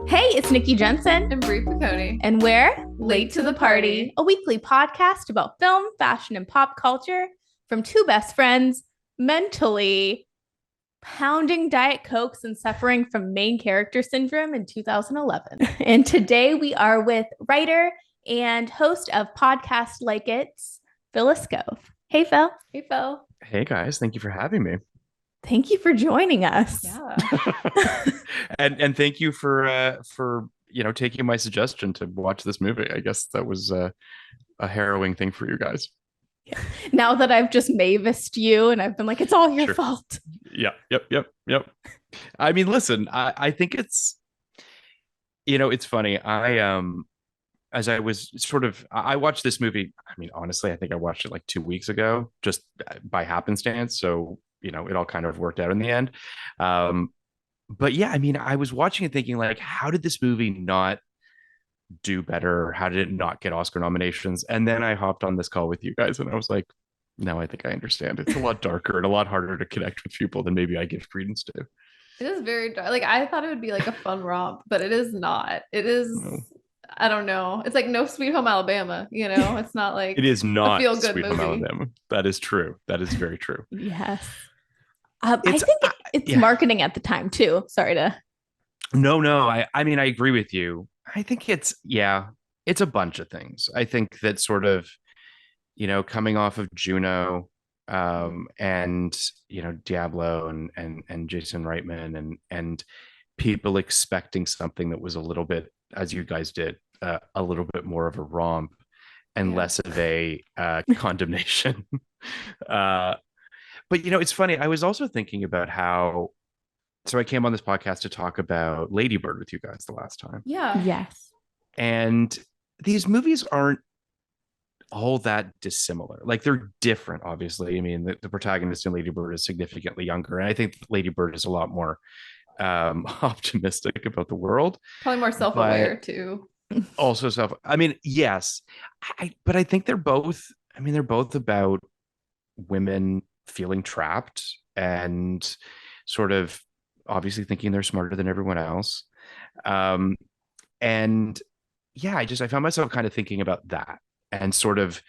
Hey, it's Nikki Jensen. And Brie Cody. And we're Late to the Party, a weekly podcast about film, fashion, and pop culture from two best friends mentally pounding Diet Cokes and suffering from main character syndrome in 2011. And today we are with writer and host of Podcast Like It's, Phil Iscove. Hey, Phil. Hey, Phil. Hey, guys. Thank you for having me. Thank you for joining us. Yeah. and thank you for taking my suggestion to watch this movie. I guess that was a harrowing thing for you guys. Yeah. Now that I've just Mavised you and I've been like, it's all your fault. Yeah. Yep. I mean, listen, I think it's funny. As I was I watched this movie. I mean, honestly, I think I watched it like 2 weeks ago, just by happenstance. So, it all kind of worked out in the end. But yeah, I mean, I was watching it thinking like, how did this movie not do better? How did it not get Oscar nominations? And then I hopped on this call with you guys and I was like, no, I think I understand. It's a lot darker and a lot harder to connect with people than maybe I give credence to. It is very dark. Like, I thought it would be like a fun romp, but it is not. It is, no. I don't know. It's like no Sweet Home Alabama, It's not like it is not a feel-good Sweet movie. Home Alabama. That is true. That is very true. Yes. I think it's marketing at the time too. Sorry to. No. I mean, I agree with you. I think it's a bunch of things. I think that sort of, coming off of Juno, and Diablo and Jason Reitman and people expecting something that was a little bit, as you guys did, a little bit more of a romp and less of a condemnation. But it's funny. I was also thinking about so I came on this podcast to talk about Lady Bird with you guys the last time. Yeah. Yes. And these movies aren't all that dissimilar. Like, they're different, obviously. I mean, the protagonist in Lady Bird is significantly younger. And I think Lady Bird is a lot more optimistic about the world. Probably more self-aware too. Also I mean, yes. But I think they're both about women feeling trapped and sort of obviously thinking they're smarter than everyone else. And yeah, I found myself kind of thinking about that, and sort of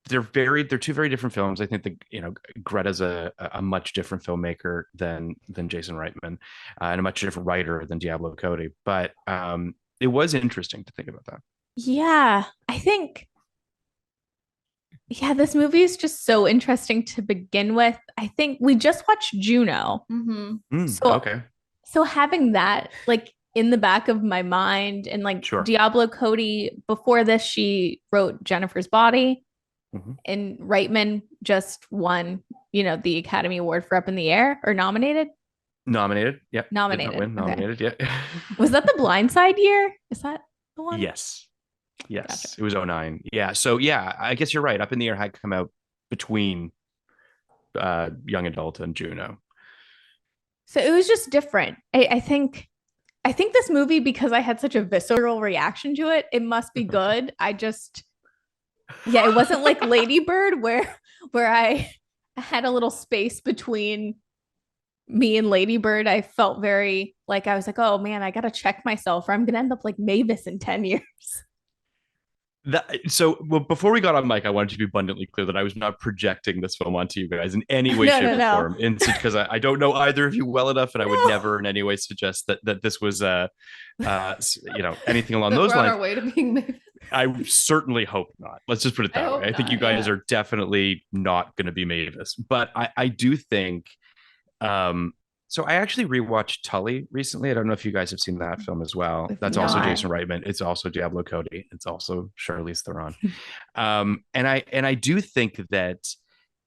they're two very different films. I think that Greta's a much different filmmaker than Jason Reitman, and a much different writer than Diablo Cody. But it was interesting to think about that. Yeah, I think. Yeah, this movie is just so interesting to begin with. I think we just watched Juno. Mm-hmm. So having that like in the back of my mind, and like sure. Diablo Cody, before this, she wrote Jennifer's Body. Mm-hmm. And Reitman just won, the Academy Award for Up in the Air, or nominated. Yeah. Nominated. Win. Nominated. Yeah. Was that the Blind Side year? Is that the one? Yes. Gotcha. It was 2009. Yeah. So yeah, I guess you're right. Up in the Air had come out between Young Adult and Juno. So it was just different. I think this movie, because I had such a visceral reaction to it, it must be good. It wasn't like Lady Bird where I had a little space between me and Lady Bird. I felt very like, I was like, oh man, I got to check myself, or I'm going to end up like Mavis in 10 years. Before we got on mic, I wanted to be abundantly clear that I was not projecting this film onto you guys in any way, shape, or form. Because I don't know either of you well enough, and I would never in any way suggest that this was anything along those lines. On our way to being Mavis. I certainly hope not. Let's just put it that way. I think you guys are definitely not going to be Mavis, but I do think. So I actually rewatched Tully recently. I don't know if you guys have seen that film as well. That's also Jason Reitman. It's also Diablo Cody. It's also Charlize Theron. And I do think that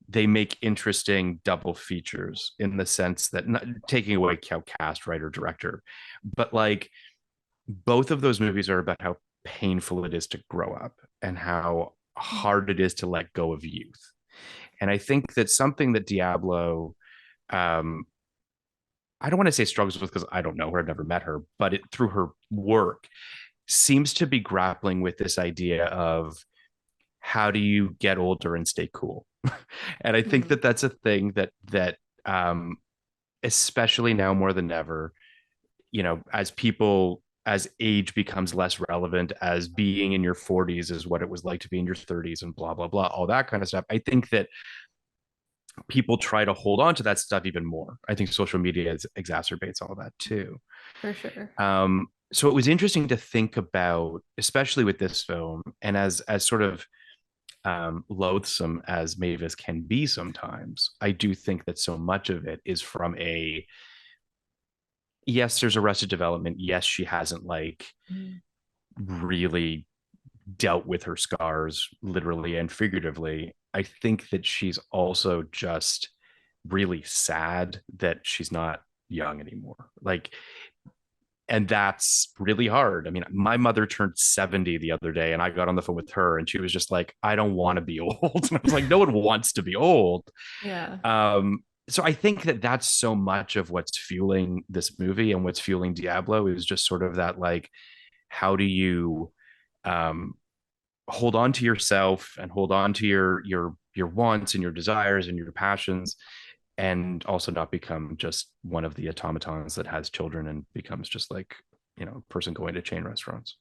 they make interesting double features, in the sense that, not taking away cast, writer, director, but like both of those movies are about how painful it is to grow up and how hard it is to let go of youth. And I think that something that Diablo, I don't want to say struggles with, because I don't know her, I've never met her, but through her work seems to be grappling with this idea of how do you get older and stay cool. And I think that that's a thing that especially now more than ever, as people as age becomes less relevant, as being in your 40s is what it was like to be in your 30s and blah, blah, blah, all that kind of stuff. I think that people try to hold on to that stuff even more. I think social media exacerbates all of that too. For sure. So it was interesting to think about, especially with this film, and as sort of loathsome as Mavis can be sometimes, I do think that so much of it is from a, yes, there's Arrested Development. Yes, she hasn't like really dealt with her scars literally and figuratively. I think that she's also just really sad that she's not young anymore. Like, and that's really hard. I mean, my mother turned 70 the other day, and I got on the phone with her, and she was just like, I don't want to be old. And I was like, no one wants to be old. Yeah. So I think that that's so much of what's fueling this movie, and what's fueling Diablo is just sort of that, like, how do you hold on to yourself and hold on to your wants and your desires and your passions, and also not become just one of the automatons that has children and becomes just like, you know, a person going to chain restaurants.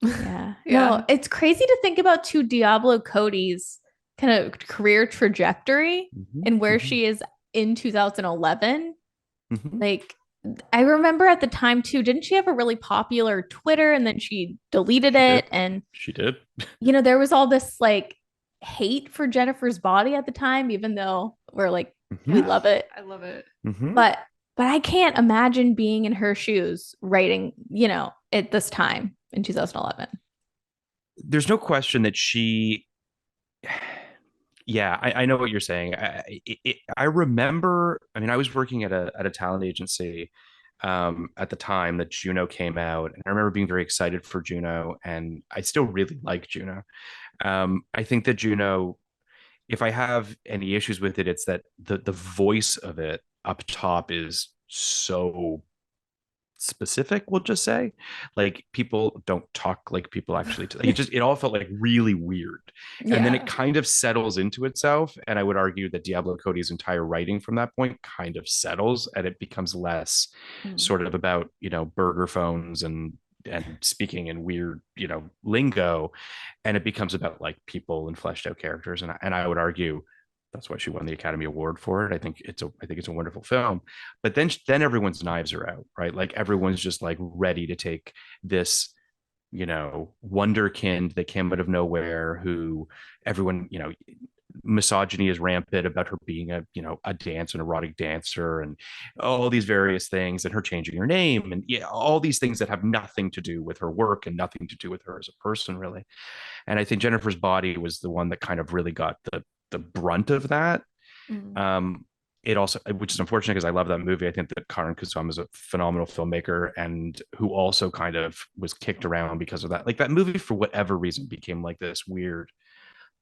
Yeah. Yeah. No, it's crazy to think about too Diablo Cody's kind of career trajectory and where she is in 2011. Like, I remember at the time too, didn't she have a really popular Twitter and then she deleted it? And she did. You know, there was all this like hate for Jennifer's Body at the time, even though we're like, we love it. I love it. But I can't imagine being in her shoes writing, you know, at this time in 2011. There's no question that she, yeah, I know what you're saying. I remember, I mean, I was working at a talent agency at the time that Juno came out, and I remember being very excited for Juno, and I still really like Juno. I think that Juno, if I have any issues with it, it's that the voice of it up top is so specific, we'll just say. Like, people don't talk like people actually it all felt like really weird. And then it kind of settles into itself, and I would argue that Diablo Cody's entire writing from that point kind of settles, and it becomes less sort of about, you know, burger phones and speaking in weird, you know, lingo, and it becomes about like people and fleshed out characters. And I would argue that's why she won the Academy Award for it. I think it's a wonderful film. But then everyone's knives are out, right? Like, everyone's just like ready to take this, you know, wonderkind that came out of nowhere, who everyone, you know, misogyny is rampant about her being an erotic dancer, and all these various things, and her changing her name, and all these things that have nothing to do with her work and nothing to do with her as a person, really. And I think Jennifer's Body was the one that kind of really got the brunt of that. It also, which is unfortunate because I love that movie. I think that Karan Kusama is a phenomenal filmmaker, and who also kind of was kicked around because of that. Like, that movie, for whatever reason, became like this weird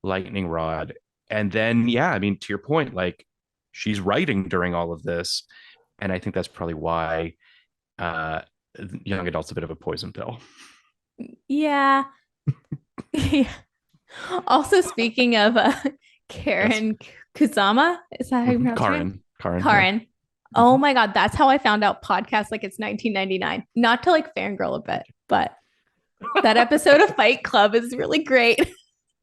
lightning rod. And then, yeah, I mean, to your point, like, she's writing during all of this, and I think that's probably why young adult's a bit of a poison pill. Yeah. Also, speaking of Karen Kusama, is that how you pronounce her name? Karan. Yeah. Oh my God, that's how I found out podcasts like it's 1999. Not to like fangirl a bit, but that episode of Fight Club is really great.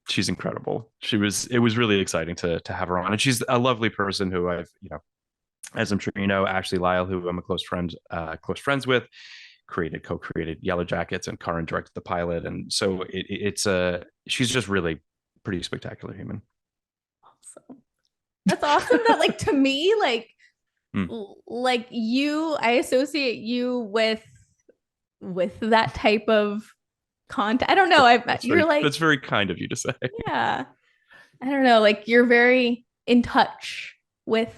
She's incredible. It was really exciting to have her on, and she's a lovely person who I've, you know, as I'm sure you know, Ashley Lyle, who I'm a close friends with, co-created Yellow Jackets, and Karan directed the pilot, and so she's just really pretty spectacular human. Awesome. That's awesome. That, like, to me, like like you, I associate you with that type of content. I don't know. That's very kind of you to say. Yeah. I don't know. Like, you're very in touch with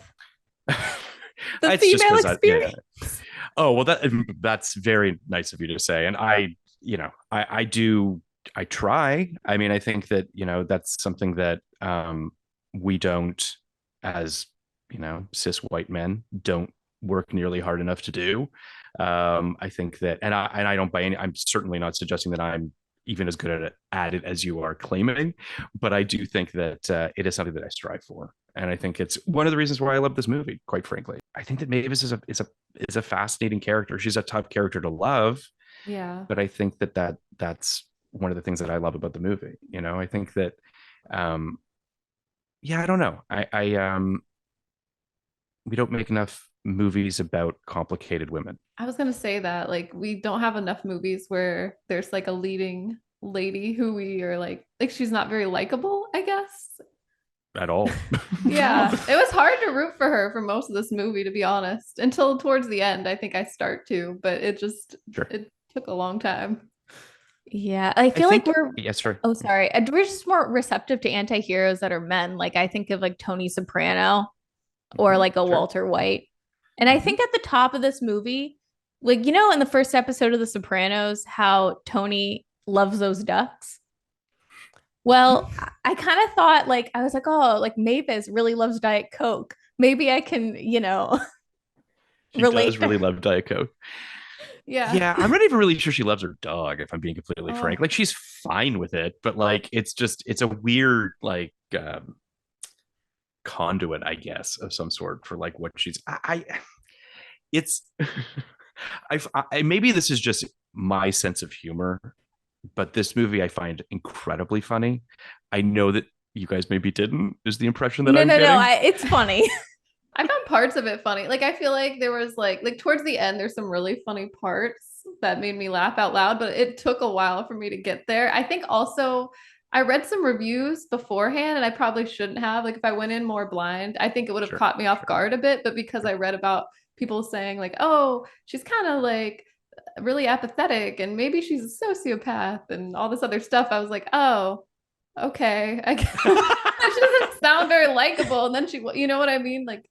the female experience. Yeah. Oh, well, that's very nice of you to say. And I try. I mean, I think that, you know, that's something that we don't, as, you know, cis white men, don't work nearly hard enough to do. I think that, and I don't I'm certainly not suggesting that I'm even as good at it as you are claiming, but I do think that it is something that I strive for. And I think it's one of the reasons why I love this movie, quite frankly. I think that Mavis is a fascinating character. She's a tough character to love. Yeah. But I think that's one of the things that I love about the movie. I think that, yeah, I don't know. We don't make enough movies about complicated women. I was gonna say that, like, we don't have enough movies where there's like a leading lady who we are like she's not very likable, I guess. At all. Yeah, it was hard to root for her for most of this movie, to be honest, until towards the end. I think I start to, but Sure. it took a long time. Yeah, I I feel like think, we're yes, sir. oh sorry. We're just more receptive to anti-heroes that are men. Like I think of like Tony Soprano or like a Sure. Walter White. And I think at the top of this movie, like in the first episode of The Sopranos, how Tony loves those ducks. Well, I kind of thought like I was like, oh, like Mavis really loves Diet Coke. Maybe I can, She relate does to really her. love Diet Coke. Yeah. Yeah, I'm not even really sure she loves her dog, if I'm being completely Oh, frank. Like she's fine with it, but like it's a weird like conduit, I guess, of some sort for like what she's it's maybe this is just my sense of humor, but this movie I find incredibly funny. I know that you guys maybe didn't, is the impression that No, I'm no, no. getting. It's funny. I found parts of it funny. Like I feel like there was like towards the end, there's some really funny parts that made me laugh out loud, but it took a while for me to get there. I think also I read some reviews beforehand and I probably shouldn't have. Like if I went in more blind, I think it would have Sure, caught me off sure. guard a bit. But because I read about people saying like, oh, she's kind of like really apathetic and maybe she's a sociopath and all this other stuff, I was like, oh, okay. I guess she doesn't sound very likable. And then you know what I mean? Like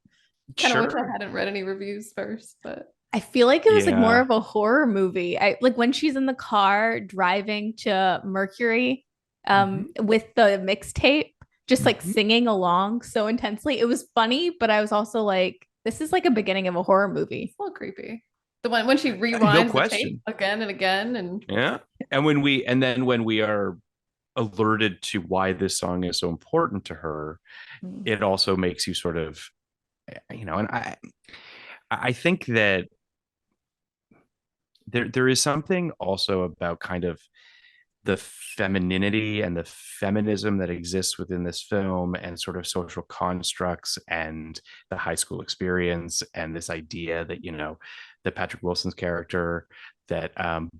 kind of wish I Sure. hadn't read any reviews first, but I feel like it was like more Yeah. of a horror movie. I like when she's in the car driving to Mercury Mhm. with the mixtape, just like Mhm. singing along so intensely. It was funny, but I was also like, this is like a beginning of a horror movie. it's a little creepy. The one when she No rewinds the tape question. again and again, and Yeah. And then when we are alerted to why this song is so important to her, Mm. it also makes you sort of, and I think that there is something also about kind of the femininity and the feminism that exists within this film and sort of social constructs and the high school experience and this idea that that Patrick Wilson's character, that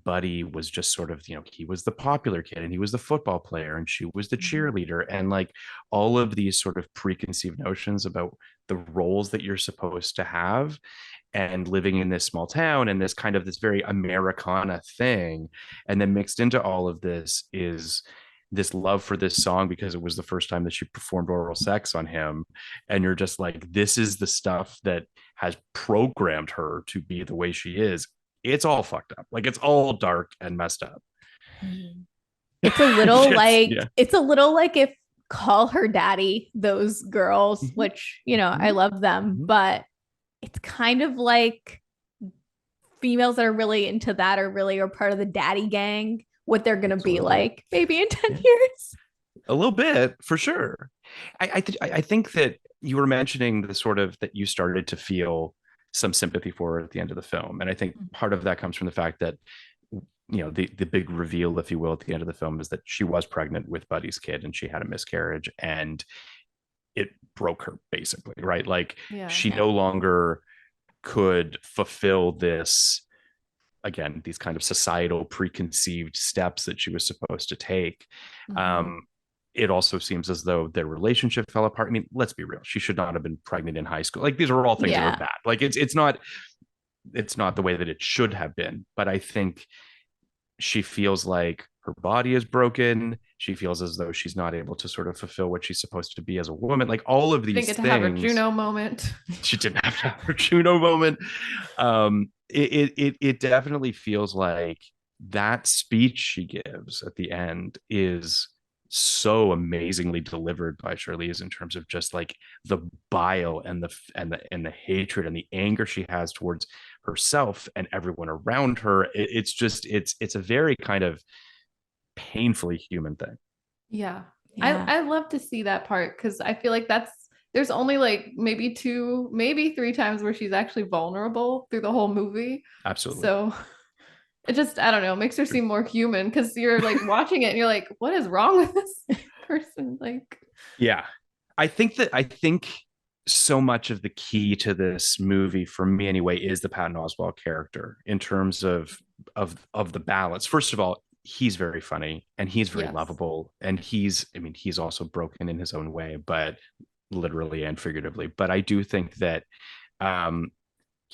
Buddy was just sort of, he was the popular kid and he was the football player and she was the cheerleader, and like all of these sort of preconceived notions about the roles that you're supposed to have, and living in this small town and this very Americana thing. And then mixed into all of this is this love for this song because it was the first time that she performed oral sex on him. And you're just like, this is the stuff that has programmed her to be the way she is. It's all fucked up. Like it's all dark and messed up. It's a little Yeah. it's a little like if Call Her Daddy, those girls, Mhm. which, I love them, Mhm. but it's kind of like females that are really into that are part of the daddy gang, what they're gonna be Absolutely. like maybe in 10 Yeah. years. A little bit for sure. I think that you were mentioning the sort of that you started to feel some sympathy for her at the end of the film, and I think part of that comes from the fact that the big reveal, if you will, at the end of the film is that she was pregnant with Buddy's kid and she had a miscarriage, and it broke her basically, right? Like yeah, she no longer could fulfill this, again, these kind of societal preconceived steps that she was supposed to take. Um, it also seems as though their relationship fell apart. I mean, let's be real. She should not have been pregnant in high school. Like these are all things that are Yeah. bad. Like it's not the way that it should have been. But I think she feels like her body is broken. She feels as though she's not able to sort of fulfill what she's supposed to be as a woman. Like all of didn't these get to have her things. Juno moment. She didn't have to have her Juno moment. It definitely feels like that speech she gives at the end is so amazingly delivered by Charlize in terms of just like the bile and the hatred and the anger she has towards herself and everyone around her. It's a very kind of painfully human thing. Yeah. Yeah. I love to see that part because I feel like there's only like maybe two, maybe three times where she's actually vulnerable through the whole movie. Absolutely. So It just, I don't know, makes her seem more human because you're like watching it and you're like, what is wrong with this person? Like, Yeah. I think so much of the key to this movie for me anyway is the Patton Oswalt character in terms of the balance. First of all, he's very funny and he's very yes. lovable, and he's also broken in his own way, but literally and figuratively. But I do think that um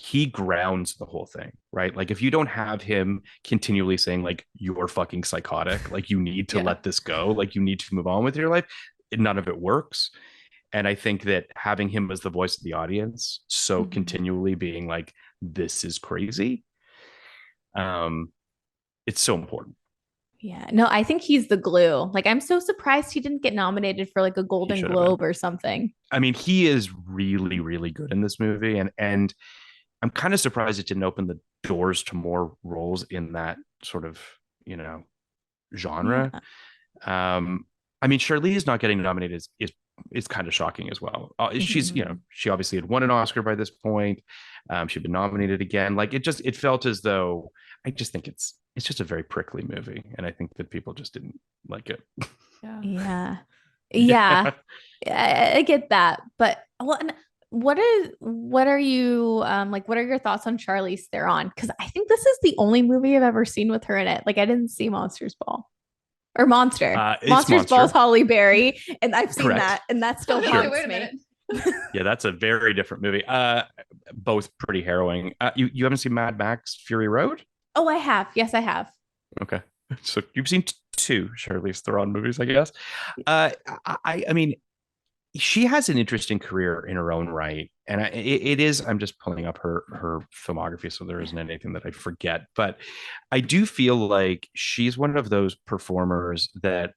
he grounds the whole thing, right? Like if you don't have him continually saying like you're fucking psychotic, like you need to Yeah. let this go, like you need to move on with your life, none of it works. And I think that having him as the voice of the audience, so continually being like, this is crazy, it's so important. Yeah, no, I think he's the glue. Like, I'm so surprised he didn't get nominated for like a Golden Globe or something. I mean, he is really, really good in this movie, and I'm kind of surprised it didn't open the doors to more roles in that sort of, genre. Yeah. I mean, Charlize not getting nominated is kind of shocking as well. She's, she obviously had won an Oscar by this point. She'd been nominated again. Like it felt as though, I just think it's just a very prickly movie, and I think that people just didn't like it. Yeah. Yeah. I get that. But what are you like, what are your thoughts on Charlize Theron? Because I think this is the only movie I've ever seen with her in it. Like I didn't see Monsters Ball. Or Monster. Monsters Ball's Halle Berry. And I've seen that. And that still haunts wait a me. minute. Yeah, that's a very different movie. Both pretty harrowing. You haven't seen Mad Max Fury Road? Oh, I have. Yes, I have. Okay. So you've seen two Charlize Theron movies, I guess. I mean, she has an interesting career in her own right, and it is. I'm just pulling up her filmography, so there isn't anything that I forget. But I do feel like she's one of those performers that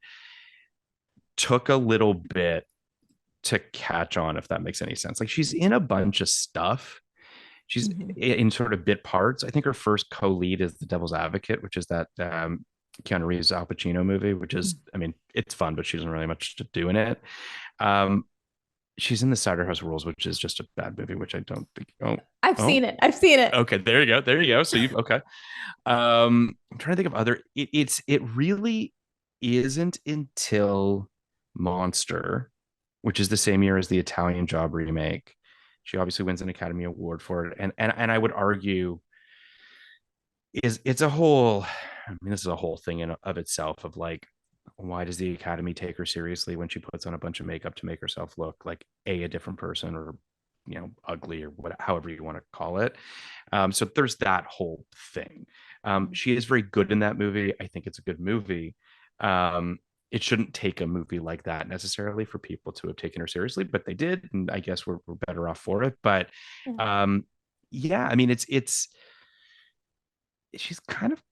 took a little bit to catch on, if that makes any sense. Like she's in a bunch of stuff. She's in sort of bit parts. I think her first co-lead is The Devil's Advocate, which is that Keanu Reeves Al Pacino movie, which is, I mean, it's fun, but she doesn't really much to do in it. She's in The Cider House Rules, which is just a bad movie, which I don't think. I've seen it. I've seen it. Okay, there you go. So you've okay. I'm trying to think of other. It really isn't until Monster, which is the same year as the Italian Job remake. She obviously wins an Academy Award for it, and I would argue it's a whole. I mean, this is a whole thing in of itself of like, why does the Academy take her seriously when she puts on a bunch of makeup to make herself look like a different person, or ugly, or what, however you want to call it. So there's that whole thing. She is very good in that movie. I think it's a good movie. It shouldn't take a movie like that necessarily for people to have taken her seriously, but they did, and I guess we're better off for it. But yeah, I mean, it's she's kind of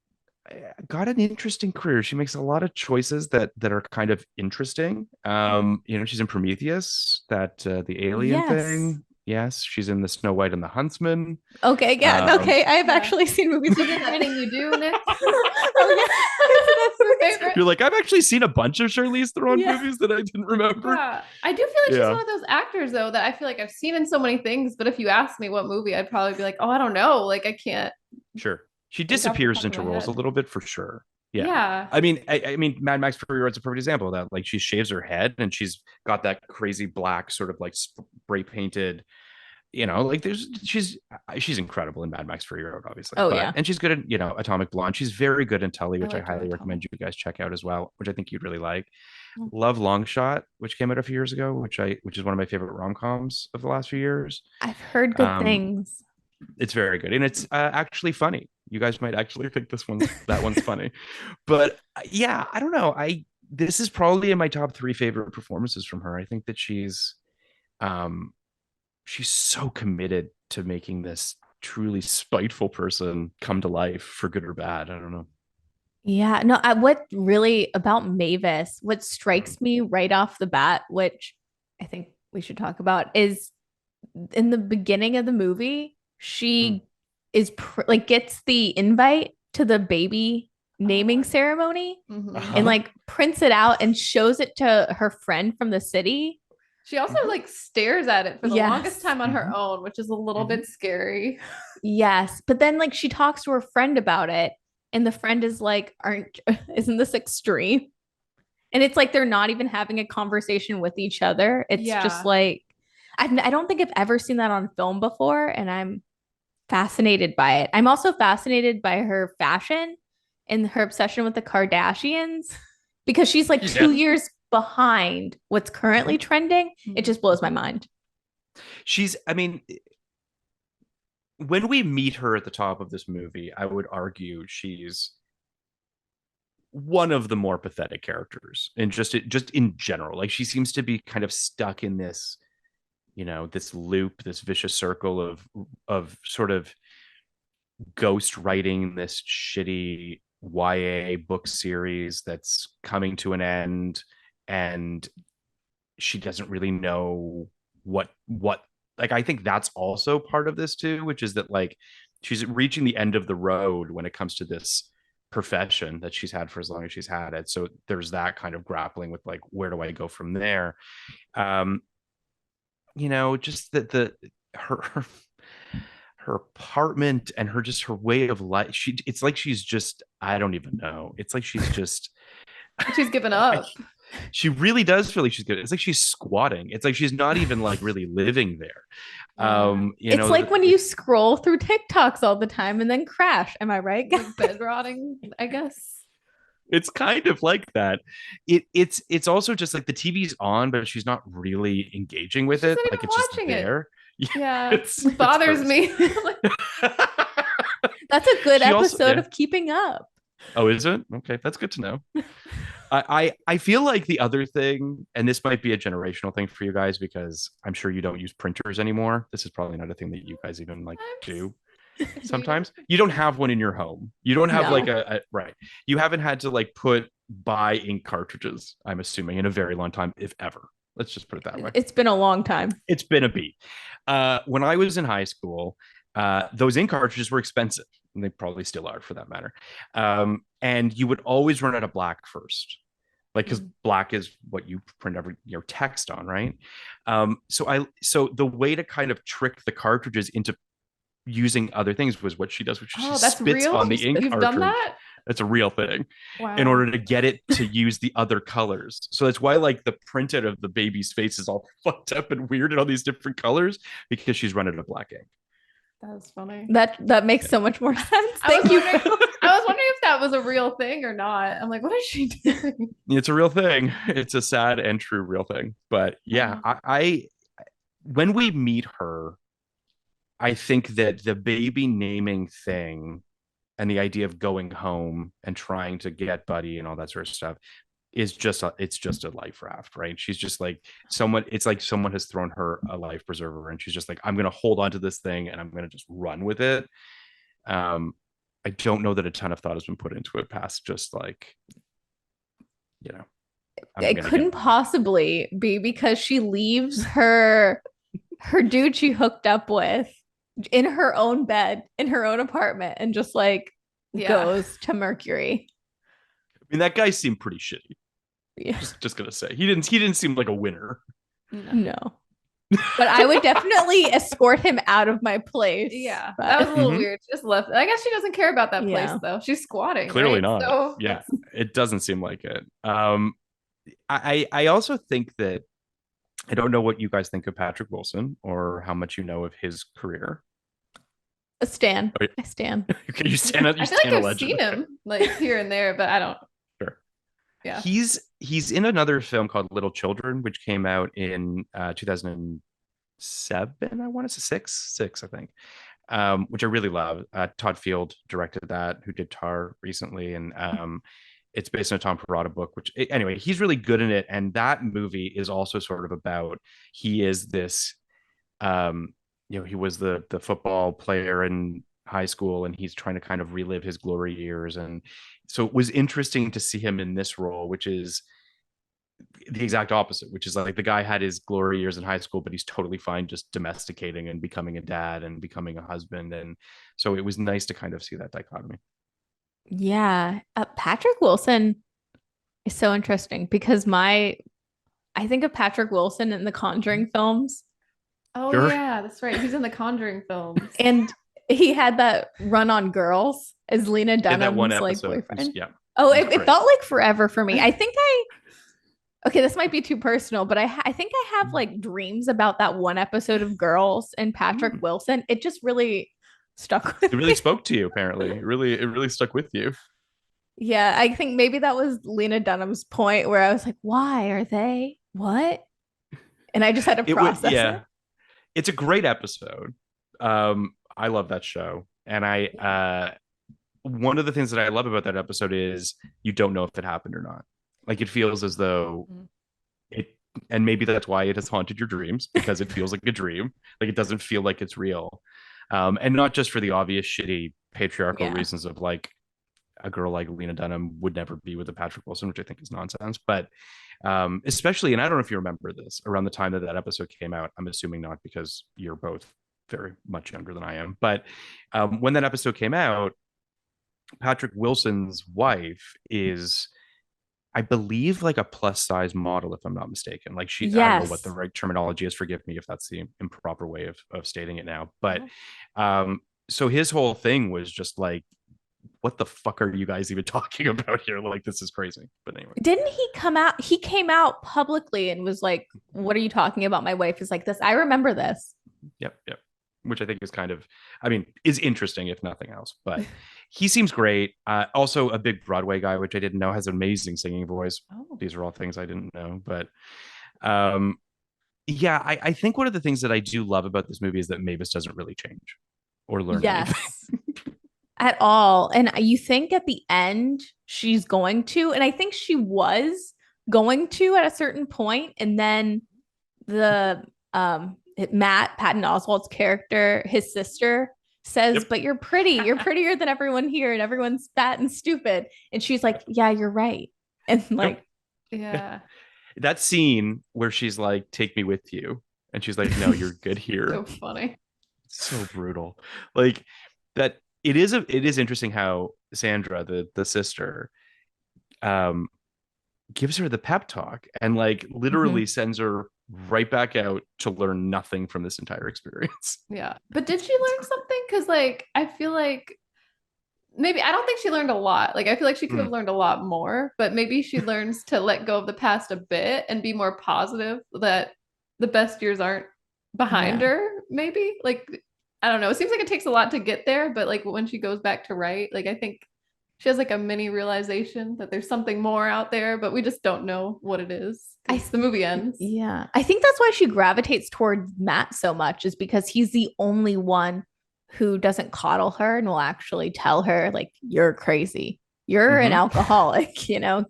got an interesting career. She makes a lot of choices that are kind of interesting. She's in Prometheus, that the alien thing. Yes, she's in the Snow White and the Huntsman. Okay, yeah, okay. I've actually seen movies with Anything you do, Nick. That's her favorite. You're like, I've actually seen a bunch of Charlize Theron movies that I didn't remember. Yeah, I do feel like she's one of those actors though that I feel like I've seen in so many things. But if you ask me what movie, I'd probably be like, oh, I don't know. Like I can't. Sure. She disappears into roles a little bit for sure. Yeah. I mean, Mad Max Fury Road's a perfect example of that. Like she shaves her head and she's got that crazy black sort of like spray painted, like she's incredible in Mad Max Fury Road, obviously. And she's good at, Atomic Blonde. She's very good in Tully, which I highly recommend you guys check out as well, which I think you'd really like. Love Long Shot, which came out a few years ago, which is one of my favorite rom-coms of the last few years. I've heard good things. It's very good, and it's actually funny. You guys might actually think that one's funny, but yeah, I don't know. This is probably in my top 3 favorite performances from her. I think that she's so committed to making this truly spiteful person come to life for good or bad. I don't know. Yeah, no, what really about Mavis, what strikes me right off the bat, which I think we should talk about, is in the beginning of the movie, she is gets the invite to the baby naming ceremony and like prints it out and shows it to her friend from the city. She also like stares at it for the longest time on her own, which is a little bit scary. Yes, but then like she talks to her friend about it, And the friend is like, isn't this extreme? And it's like they're not even having a conversation with each other. It's just like, I don't think I've ever seen that on film before. And I'm fascinated by it. I'm also fascinated by her fashion and her obsession with the Kardashians because she's like 2 years behind what's currently trending. It just blows my mind. I mean, when we meet her at the top of this movie, I would argue she's one of the more pathetic characters, and just in general. Like, she seems to be kind of stuck in this, this loop, this vicious circle of sort of ghost writing this shitty YA book series that's coming to an end, and she doesn't really know what like, I think that's also part of this too, which is that, like, she's reaching the end of the road when it comes to this profession that she's had for as long as she's had it. So there's that kind of grappling with, like, where do I go from there? Just that her apartment and her way of life, it's like she's just, I don't even know. It's like she's just she's given up. She really does feel like she's good. It's like she's squatting. It's like she's not even like really living there. It's like when you scroll through TikToks all the time and then crash. Am I right? Like bed rotting, I guess. It's kind of like that. It's also just like the TV's on, but she's not really engaging with it. Like, it's just there. Yeah, it bothers me. That's a good episode of Keeping Up. Oh, is it? Okay, that's good to know. I feel like the other thing, and this might be a generational thing for you guys, because I'm sure you don't use printers anymore. This is probably not a thing that you guys even like do. Sometimes you don't have one in your home. You don't have like a right. You haven't had to like buy ink cartridges, I'm assuming, in a very long time, if ever. Let's just put it that way. It's been a long time. It's been a beat. When I was in high school, those ink cartridges were expensive. And they probably still are, for that matter. And you would always run out of black first, like, because black is what you print your text on, right? So the way to kind of trick the cartridges into using other things was what she does, which she spits on the ink cartridge. Done that? That's a real thing. Wow. In order to get it to use the other colors. So that's why, like, the printout of the baby's face is all fucked up and weird and all these different colors, because she's run out of black ink. That's funny. That makes so much more sense. Thank you. I was wondering if that was a real thing or not. I'm like, what is she doing? It's a real thing. It's a sad and true real thing. But yeah, I when we meet her, I think that the baby naming thing and the idea of going home and trying to get Buddy and all that sort of stuff is just a life raft, right? She's just like it's like someone has thrown her a life preserver, and she's just like, I'm gonna hold on to this thing and I'm gonna just run with it. I don't know that a ton of thought has been put into it past just like, it couldn't possibly be because she leaves her dude she hooked up with in her own bed in her own apartment and just like goes to Mercury. I mean, that guy seemed pretty shitty. Yeah. Just gonna say he didn't seem like a winner. No. But I would definitely escort him out of my place. Yeah, that was a little weird. She just left. I guess she doesn't care about that place though. She's squatting. Clearly right? not. So yeah, it doesn't seem like it. I also think that I don't know what you guys think of Patrick Wilson or how much you know of his career. I stan. Okay, you stand. I feel like I've seen him like here and there, but I don't. Sure. Yeah. He's in another film called Little Children, which came out in 2007. I want to say six, I think. Which I really love. Todd Field directed that, who did Tar recently, and it's based on a Tom Perrotta book. Which anyway, he's really good in it, and that movie is also sort of about he is this. He was the football player in high school, and he's trying to kind of relive his glory years. And so it was interesting to see him in this role, which is the exact opposite, which is like the guy had his glory years in high school, but he's totally fine just domesticating and becoming a dad and becoming a husband. And so it was nice to kind of see that dichotomy. Yeah. Patrick Wilson is so interesting because I think of Patrick Wilson in the Conjuring films. Oh, sure. Yeah, that's right. He's in the Conjuring films. And he had that run on Girls as Lena In that one Dunham's like episode. boyfriend. Yeah. Oh, It was it great. felt like forever for me. I think okay, this might be too personal, but I think I have like dreams about that one episode of Girls and Patrick Wilson. It just really stuck with It really me. spoke to you, apparently. It really stuck with you. Yeah, I think maybe that was Lena Dunham's point where I was like, why are they? What? And I just had to It would, process yeah. it. It's a great episode. I love that show. And one of the things that I love about that episode is you don't know if it happened or not. Like it feels as though it, and maybe that's why it has haunted your dreams, because it feels like a dream. Like it doesn't feel like it's real. And not just for the obvious shitty patriarchal reasons of like a girl like Lena Dunham would never be with a Patrick Wilson, which I think is nonsense. But especially, and I don't know if you remember this, around the time that that episode came out, I'm assuming not because you're both very much younger than I am. But when that episode came out, Patrick Wilson's wife is, I believe, like a plus size model, if I'm not mistaken. Like I don't know what the right terminology is. Forgive me if that's the improper way of stating it now. But so his whole thing was just like, what the fuck are you guys even talking about here? Like, this is crazy. But anyway. Didn't he come out? He came out publicly and was like, what are you talking about? My wife is like this. I remember this. Yep. Which I think is kind of, I mean, is interesting if nothing else. But he seems great. Also a big Broadway guy, which I didn't know, has an amazing singing voice. These are all things I didn't know. But yeah, I think one of the things that I do love about this movie is that Mavis doesn't really change or learn anything. At all. And you think at the end she's going to, and I think she was going to at a certain point, and then the Patton Oswalt's character, his sister, says, but you're pretty, you're prettier than everyone here, and everyone's fat and stupid. And she's like, yeah, you're right. And like, yeah. That scene where she's like, take me with you, and she's like, no, you're good here. So funny. So brutal. Like that. It is interesting how Sandra, the sister, gives her the pep talk and like literally sends her right back out to learn nothing from this entire experience. Yeah. But did she learn something? Because like I feel like maybe, I don't think she learned a lot. Like I feel like she could have learned a lot more, but maybe she learns to let go of the past a bit and be more positive, that the best years aren't behind her, maybe. Like I don't know. It seems like it takes a lot to get there, but like when she goes back to write, like I think she has like a mini realization that there's something more out there, but we just don't know what it is. The movie ends. Yeah. I think that's why she gravitates toward Matt so much, is because he's the only one who doesn't coddle her and will actually tell her, like, you're crazy. You're an alcoholic, you know,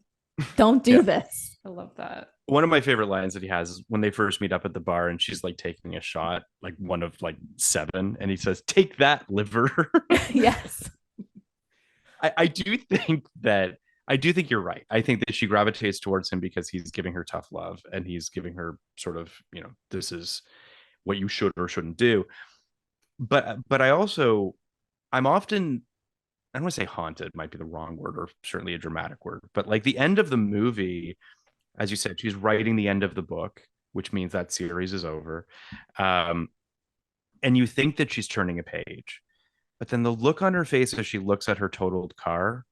don't do this. I love that. One of my favorite lines that he has is when they first meet up at the bar and she's like taking a shot, like one of like 7, and he says, take that, liver. Yes. I do think you're right. I think that she gravitates towards him because he's giving her tough love and he's giving her sort of, you know, this is what you should or shouldn't do. But I'm often, I don't want to say haunted, might be the wrong word, or certainly a dramatic word, but like the end of the movie, as you said, she's writing the end of the book, which means that series is over. And you think that she's turning a page, but then the look on her face as she looks at her totaled car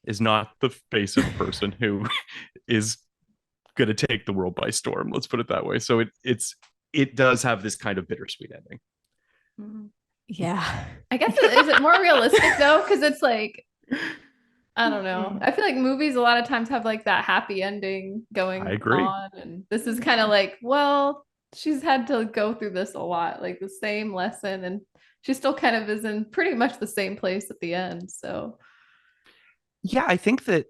is not the face of a person who is going to take the world by storm. Let's put it that way. So it does have this kind of bittersweet ending. Yeah. I guess is it more realistic though? Because it's like, I don't know. I feel like movies a lot of times have like that happy ending going on. And this is kind of like, well, she's had to go through this a lot, like the same lesson. And she still kind of is in pretty much the same place at the end. So, yeah, I think that,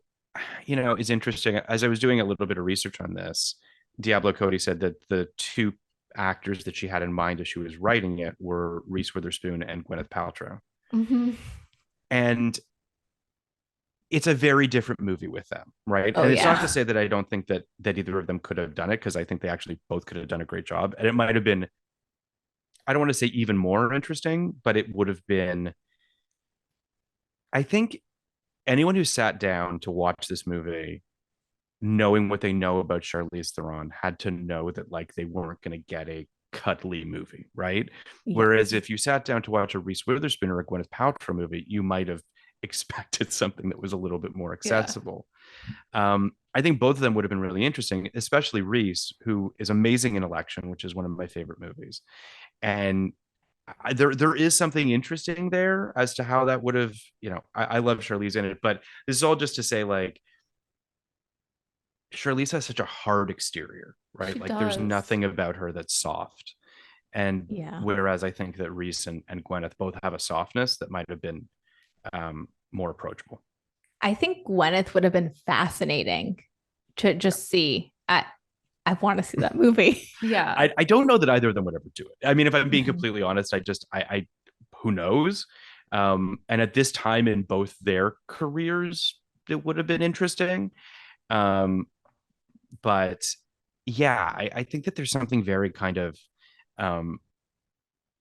you know, is interesting. As I was doing a little bit of research on this, Diablo Cody said that the 2 actors that she had in mind as she was writing it were Reese Witherspoon and Gwyneth Paltrow. And it's a very different movie with them, right? And it's not to say that I don't think that either of them could have done it, because I think they actually both could have done a great job. And it might have been, I don't want to say even more interesting, but it would have been, I think anyone who sat down to watch this movie, knowing what they know about Charlize Theron, had to know that like they weren't going to get a cuddly movie, right? Yeah. Whereas if you sat down to watch a Reese Witherspoon or a Gwyneth Paltrow movie, you might have expected something that was a little bit more accessible. I think both of them would have been really interesting, especially Reese, who is amazing in Election, which is one of my favorite movies. And there is something interesting there as to how that would have, I love Charlize in it, but this is all just to say, like, Charlize has such a hard exterior, right? She Like there's does. nothing about her that's soft. And Yeah. whereas I think that Reese and Gwyneth both have a softness that might have been more approachable. I think Gwyneth would have been fascinating to just see. I want to see that movie. Yeah. I don't know that either of them would ever do it. I mean, if I'm being completely honest, I who knows? And at this time in both their careers, it would have been interesting. But yeah, I think that there's something very kind of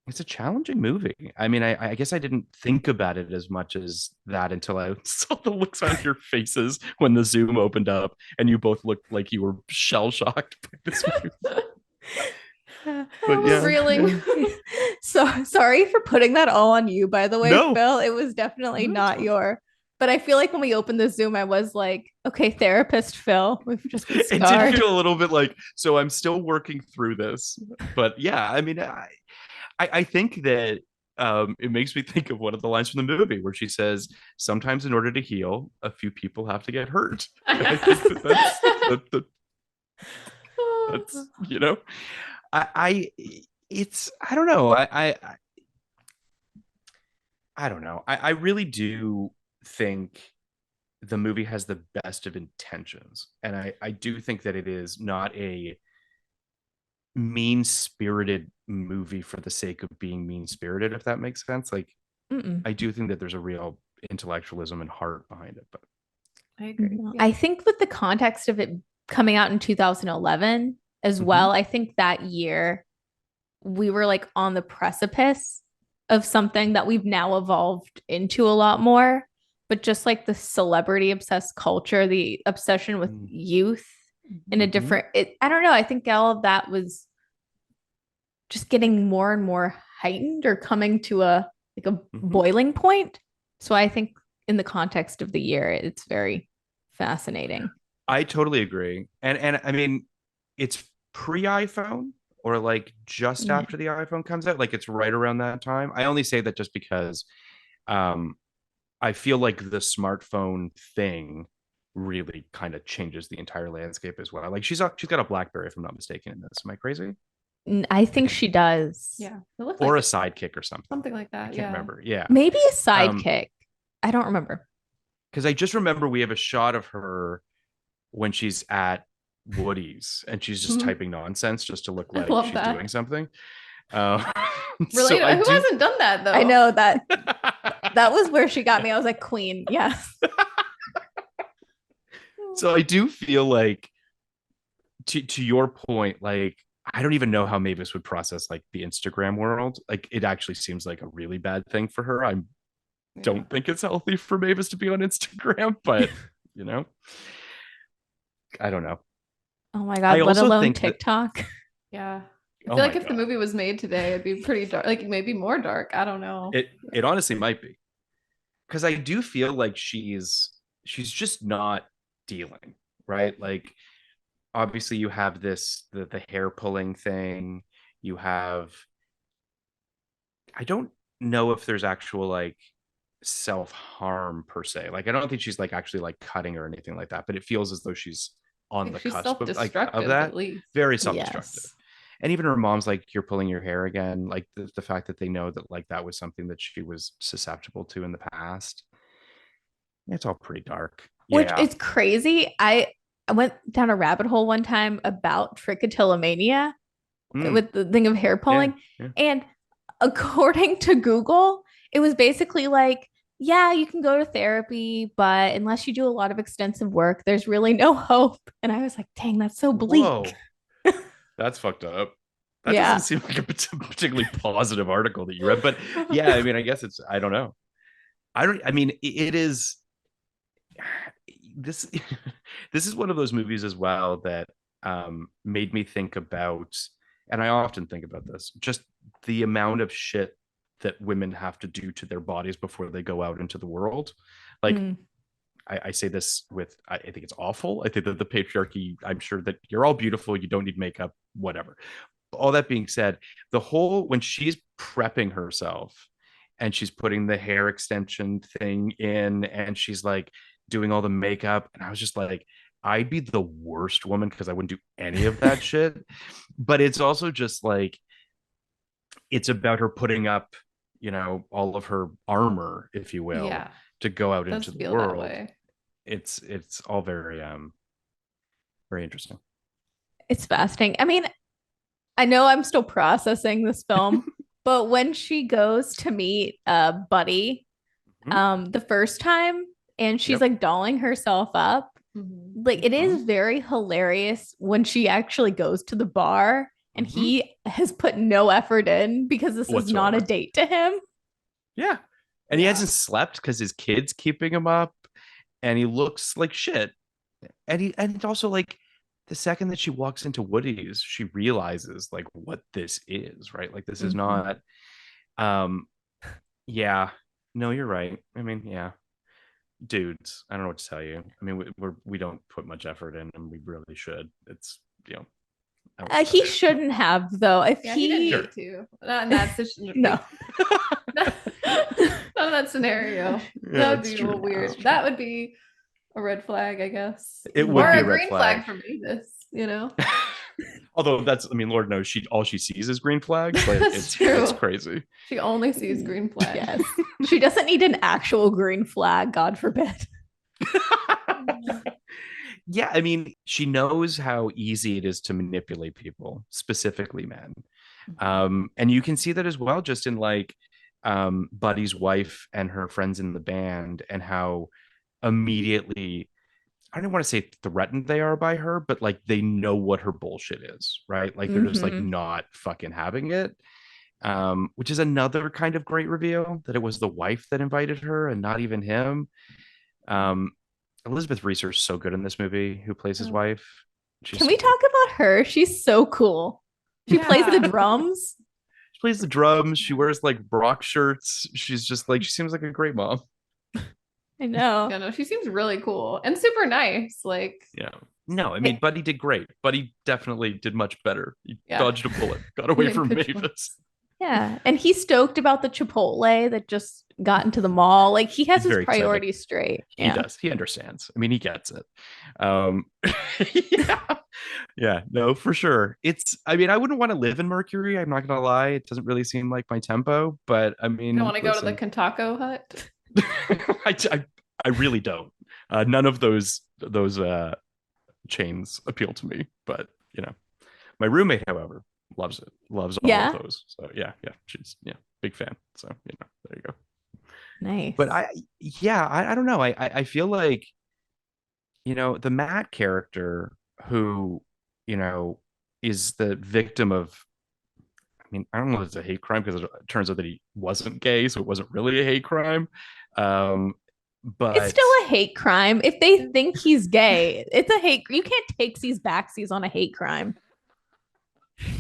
it's a challenging movie. I mean, I guess I didn't think about it as much as that until I saw the looks on your faces when the Zoom opened up and you both looked like you were shell shocked by this movie. But yeah. Reeling. So sorry for putting that all on you, by the way, No. Phil. It was definitely No, not it's your. But I feel like when we opened the Zoom, I was like, okay, therapist Phil, we've just been It did scarred. feel a little bit like, so I'm still working through this. But yeah, I mean, I think that it makes me think of one of the lines from the movie where she says, sometimes in order to heal, a few people have to get hurt. And I think that that's you know, I it's I don't know. I don't know. I really do think the movie has the best of intentions. And I do think that it is not a mean-spirited movie for the sake of being mean-spirited, if that makes sense. Like, I do think that there's a real intellectualism and heart behind it. But I agree. No. Yeah. I think with the context of it coming out in 2011 as well, I think that year we were like on the precipice of something that we've now evolved into a lot more. But just like the celebrity obsessed culture, the obsession with youth in a different, I don't know. I think all of that was just getting more and more heightened or coming to a boiling point. So I think in the context of the year, it's very fascinating. I totally agree. And I mean, it's pre-iPhone or like just after the iPhone comes out, like it's right around that time. I only say that just because I feel like the smartphone thing really kind of changes the entire landscape as well. Like she's got a BlackBerry, if I'm not mistaken, in this. Am I crazy? I think she does. Yeah. It looked Or like a sidekick or something. something like that. I can't remember. Yeah. Maybe a sidekick. I don't remember. Because I just remember we have a shot of her when she's at Woody's and she's just typing nonsense just to look like she's doing something. Really? So who hasn't done that though? I know that was where she got me. I was like, queen, yes. So I do feel like to your point, like I don't even know how Mavis would process like the Instagram world. Like it actually seems like a really bad thing for her. I don't think it's healthy for Mavis to be on Instagram, but you know, I don't know. Oh my God, let alone TikTok. Yeah. I feel like if the movie was made today, it'd be pretty dark, like maybe more dark. I don't know. It honestly might be. Because I do feel like she's just not dealing, right? Like obviously you have this the hair pulling thing. You have I don't know if there's actual like self-harm per se. Like I don't think she's like actually like cutting or anything like that, but it feels as though she's on the cusp of that. Very self-destructive. Yes. And even her mom's like, you're pulling your hair again. Like the fact that they know that like that was something that she was susceptible to in the past. It's all pretty dark. Which is crazy. I went down a rabbit hole one time about trichotillomania with the thing of hair pulling. And according to Google, it was basically like, yeah, you can go to therapy, but unless you do a lot of extensive work, there's really no hope. And I was like, dang, that's so bleak. Whoa. That's fucked up. That doesn't seem like a particularly positive article that you read, but yeah, I mean, I guess I don't know. I mean, it is this is one of those movies as well that made me think about, and I often think about this, just the amount of shit that women have to do to their bodies before they go out into the world. Like, I say this with, I think it's awful. I think that the patriarchy, I'm sure that you're all beautiful, you don't need makeup, whatever. All that being said, when she's prepping herself and she's putting the hair extension thing in and she's like doing all the makeup, and I was just like, I'd be the worst woman because I wouldn't do any of that shit. But it's also just like, it's about her putting up, all of her armor, if you will, to go out into the world. It's all very very interesting. It's fascinating. I mean, I know I'm still processing this film, but when she goes to meet Buddy the first time and she's like dolling herself up, like it is very hilarious when she actually goes to the bar and he has put no effort in because this is not a date to him. Yeah. And he hasn't slept because his kid's keeping him up and he looks like shit. And it's also like, the second that she walks into Woody's, she realizes like what this is, right? Like this is not yeah. No, you're right. I mean, yeah. Dudes, I don't know what to tell you. I mean, we don't put much effort in, and we really should. It's he shouldn't have though. If he didn't need to, not in that situation. No, not in that scenario. That would be a little weird. That would be a red flag, I guess. It would be a green flag for Mavis, Although Lord knows all she sees is green flags. Like, That's true. It's crazy. She only sees green flags. Yes. She doesn't need an actual green flag, God forbid. Yeah, I mean, she knows how easy it is to manipulate people, specifically men. And you can see that as well, just in like Buddy's wife and her friends in the band, and how immediately, I don't want to say threatened they are by her, but like they know what her bullshit is, right? Like they're just like not fucking having it. Which is another kind of great reveal, that it was the wife that invited her and not even him. Elizabeth Reeser's so good in this movie, who plays his wife. Can we talk about her? She's so cool. She plays the drums. She plays the drums. She wears like Brock shirts. She's just like, she seems like a great mom. I know. Yeah, no, she seems really cool and super nice. Like, yeah. No, I mean, Buddy did great. Buddy definitely did much better. He dodged a bullet, got away from Mavis. Yeah. And he's stoked about the Chipotle that just got into the mall. Like he has his priorities straight. He does. He understands. I mean, he gets it. Yeah, no, for sure. I wouldn't want to live in Mercury. I'm not going to lie. It doesn't really seem like my tempo, but I mean, you don't want to go to the Kentucky hut? I really don't. None of those chains appeal to me, but my roommate, however, loves it. Loves all of those. So yeah, she's big fan. So there you go. Nice. But I don't know. I feel like the Matt character, who is the victim of, I don't know if it's a hate crime, because it turns out that he wasn't gay, so it wasn't really a hate crime. But it's still a hate crime. If they think he's gay, it's a hate. You can't take these backsies on a hate crime.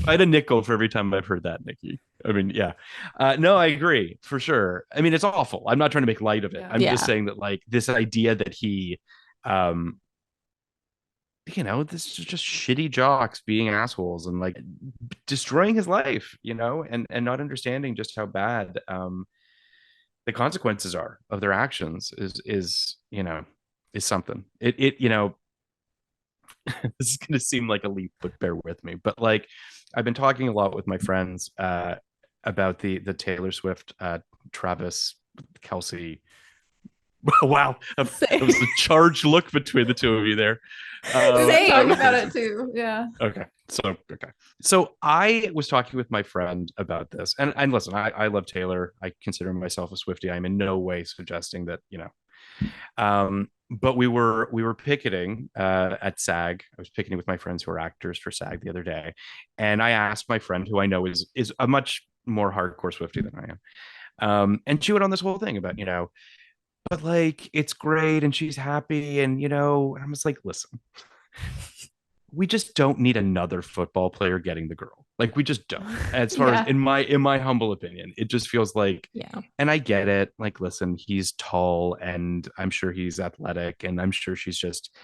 I had a nickel for every time I've heard that, Nikki. I mean, yeah. No, I agree, for sure. I mean, it's awful. I'm not trying to make light of it. I'm just saying that, like, this idea that he, this is just shitty jocks being assholes and like destroying his life, and not understanding just how bad the consequences are of their actions is something. This is going to seem like a leap, but bear with me. But like, I've been talking a lot with my friends about the Taylor Swift, Travis Kelce. Wow, it was a charged look between the two of you there. Same about it too. Yeah. Okay. So I was talking with my friend about this, and listen, I love Taylor. I consider myself a Swiftie. I'm in no way suggesting that but we were picketing at SAG. I was picketing with my friends who are actors for SAG the other day, and I asked my friend, who I know is a much more hardcore Swiftie than I am, and she went on this whole thing about but like, it's great and she's happy, and I was like, listen, we just don't need another football player getting the girl. Like we just don't. As far Yeah. as in my humble opinion, it just feels like, Yeah. and I get it. Like, listen, he's tall and I'm sure he's athletic and I'm sure she's just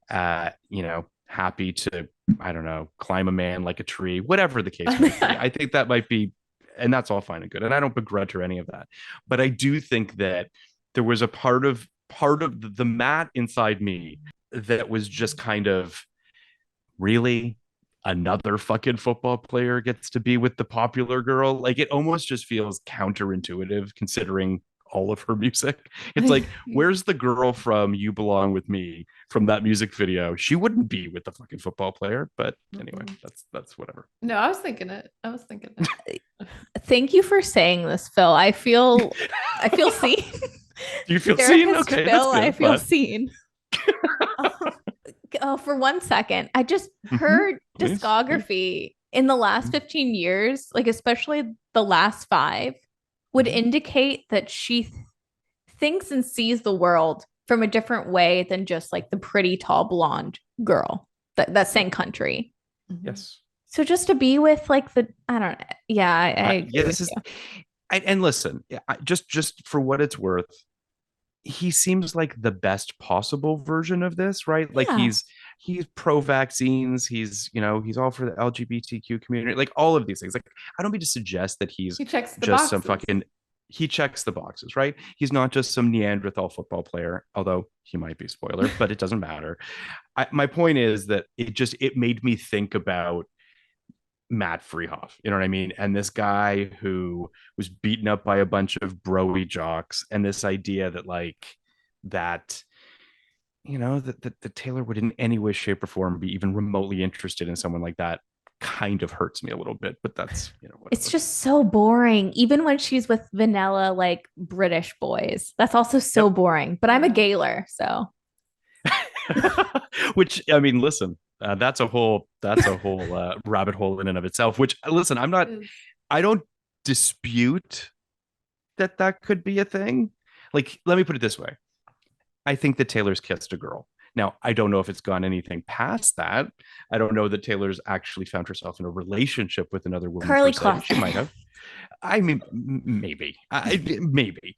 happy to, I don't know, climb a man like a tree, whatever the case might be. I think that might be, and that's all fine and good. And I don't begrudge her any of that. But I do think that there was a part of the Matt inside me that was just kind of, really, another fucking football player gets to be with the popular girl. Like, it almost just feels counterintuitive considering all of her music. It's like, where's the girl from You Belong With Me from that music video? She wouldn't be with the fucking football player. But anyway, that's whatever. No, I was thinking it. Thank you for saying this, Phil. I feel seen. Do you feel seen? Okay, Phil, that's good, I feel but... seen. Oh, for 1 second, I just heard discography in the last 15 years, like especially the last 5, would indicate that she thinks and sees the world from a different way than just like the pretty tall blonde girl that sang country. Yes. So just to be with like I don't know. Yeah, this is, and listen, just for what it's worth, he seems like the best possible version of this, right? Like he's pro vaccines, he's all for the LGBTQ community, like all of these things. Like, I don't mean to suggest that he checks the boxes. He checks the boxes, right? He's not just some Neanderthal football player, although he might be, spoiler, but it doesn't matter. My point is that it made me think about Matt Freehoff, you know what I mean? And this guy who was beaten up by a bunch of bro-y jocks, and this idea that that Taylor would in any way, shape, or form be even remotely interested in someone like that kind of hurts me a little bit, but that's, whatever. It's just so boring. Even when she's with vanilla, like British boys, that's also so boring, but I'm a Gaylor, so. Which, I mean, listen, that's a whole rabbit hole in and of itself, which, listen, I don't dispute that could be a thing. Like, let me put it this way. I think that Taylor's kissed a girl. Now, I don't know if it's gone anything past that. I don't know that Taylor's actually found herself in a relationship with another woman. Karlie Kloss. She might have. I mean, maybe. Maybe.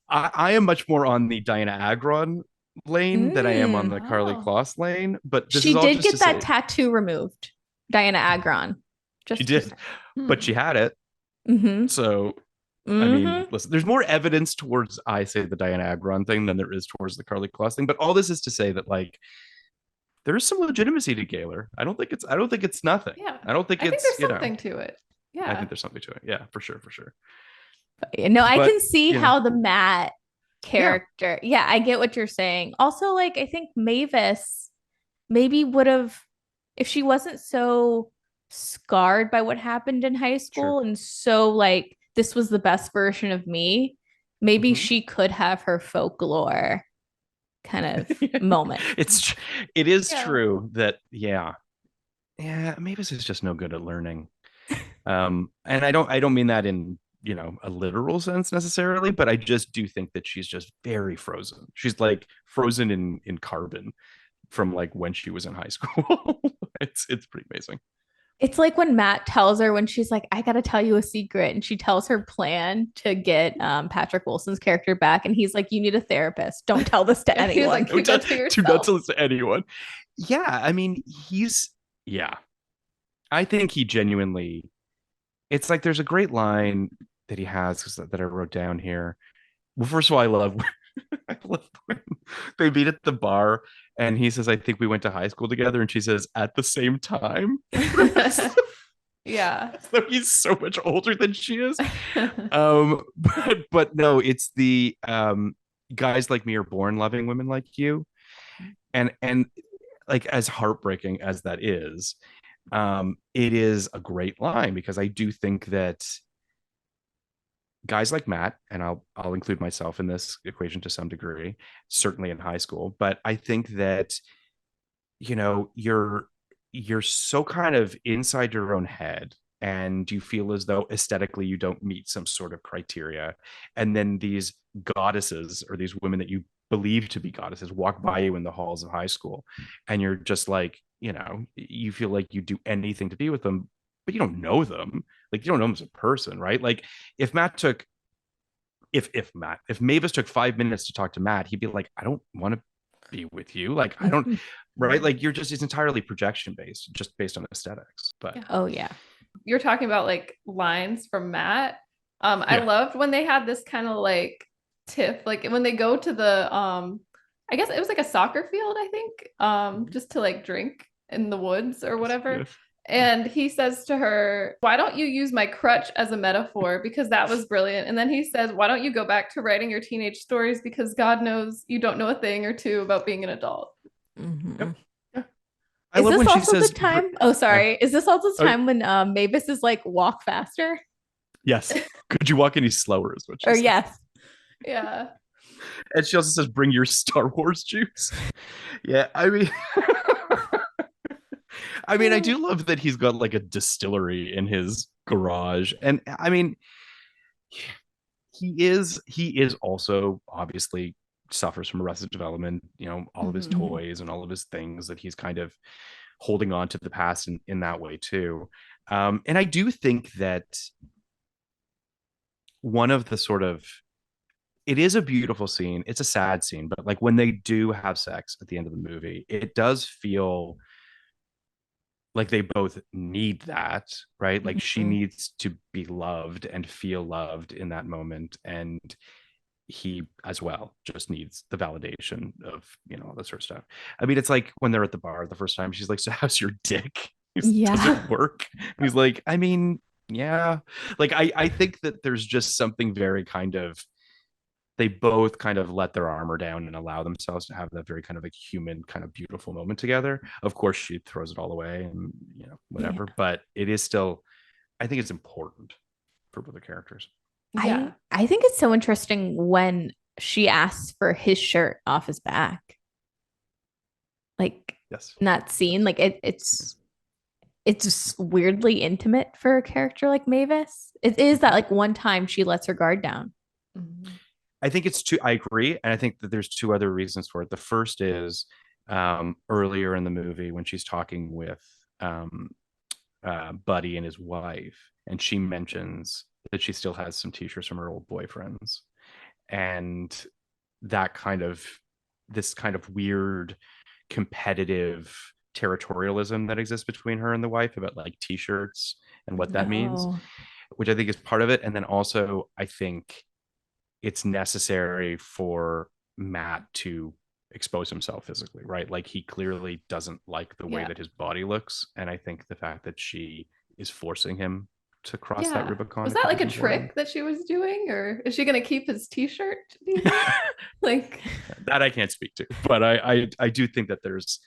I am much more on the Diana Agron lane than I am on the Karlie Kloss lane. But she did get that tattoo removed, Diana Agron. She did, but she had it. So, I mean, listen, there's more evidence towards, I say, the Diana Agron thing than there is towards the Karlie Kloss thing. But all this is to say that, like, there is some legitimacy to Gaylor. I don't think it's nothing. Yeah. I think there's something to it. Yeah. I think there's something to it. Yeah, for sure. No, I can see how the Matt character. Yeah, I get what you're saying. Also, like, I think Mavis maybe would have, if she wasn't so scarred by what happened in high school and so like, this was the best version of me, maybe she could have her folklore kind of moment. It is true that Mavis is just no good at learning. And I don't mean that in a literal sense necessarily, but I just do think that she's just very frozen. She's like frozen in carbon from like when she was in high school. It's pretty amazing. It's like when Matt tells her, when she's like, I gotta tell you a secret, and she tells her plan to get Patrick Wilson's character back, and he's like, you need a therapist, don't tell this to anyone. Like, do not tell this to anyone. Yeah, I mean, I think he genuinely, it's like there's a great line that he has that I wrote down here. Well, first of all, I love when they meet at the bar and he says, I think we went to high school together, and she says, at the same time. Yeah. So he's so much older than she is. But no, it's the guys like me are born loving women like you. And like, as heartbreaking as that is, it is a great line, because I do think that guys like Matt, and I'll include myself in this equation to some degree, certainly in high school, but I think that you're so kind of inside your own head, and you feel as though aesthetically you don't meet some sort of criteria, and then these goddesses, or these women that you believe to be goddesses, walk by you in the halls of high school, and you're just like, you know, you feel like you do anything to be with them, but you don't know them. Like, you don't know them as a person, right? Like, if Matt took, if Mavis took 5 minutes to talk to Matt, he'd be like, I don't want to be with you. Like, I don't, right? Like, you're just, it's entirely projection based, just based on aesthetics. But Oh yeah. You're talking about like lines from Matt. I Yeah. loved when they had this kind of like tiff, like when they go to the I guess it was like a soccer field, I think, just to like drink in the woods or whatever. Yes. And he says to her, why don't you use my crutch as a metaphor? Because that was brilliant. And then he says, why don't you go back to writing your teenage stories? Because God knows you don't know a thing or two about being an adult. Mhm. Yep. I Is love this when she also says, the time? Oh, sorry. Is this also the Oh. time when Mavis is like walk faster? yes, could you walk any slower? Is what she Or says. yes. Yeah. And she also says, bring your Star Wars juice. Yeah, I mean, I do love that he's got like a distillery in his garage. And I mean, he is also obviously suffers from arrested development, you know, all of his Mhm. toys and all of his things, that he's kind of holding on to the past in that way too. And I do think that one of the sort of, it is a beautiful scene. It's a sad scene, but like when they do have sex at the end of the movie, it does feel like they both need that, right? Like she Mhm. needs to be loved and feel loved in that moment. And he as well just needs the validation of, you know, all that sort of stuff. I mean, it's like when they're at the bar the first time, she's like, so how's your dick? Does Yeah. it work? And he's like, I mean, yeah. Like, I think that there's just something very kind of, they both kind of let their armor down and allow themselves to have that very kind of like human kind of beautiful moment together. Of course she throws it all away and, you know, Yeah. whatever, but it is still, I think it's important for both the characters. Yeah. I think it's so interesting when she asks for his shirt off his back. Like Yes. in that scene, like it's weirdly intimate for a character like Mavis. It is that like one time she lets her guard down. Mhm. I think it's two. I agree, and I think that there's two other reasons for it. The first is earlier in the movie when she's talking with um, Buddy and his wife, and she mentions that she still has some t-shirts from her old boyfriends, and that kind of, this kind of weird competitive territorialism that exists between her and the wife about like t-shirts and what that means, Oh. which I think is part of it. And then also I think it's necessary for Matt to expose himself physically, right? Like he clearly doesn't like the way Yeah. that his body looks. And I think the fact that she is forcing him to cross that Yeah. Rubicon. Was I that think like a is important. trick that she was doing, or is she gonna keep his t-shirt? Do you think? Like, That I can't speak to, but I do think that there's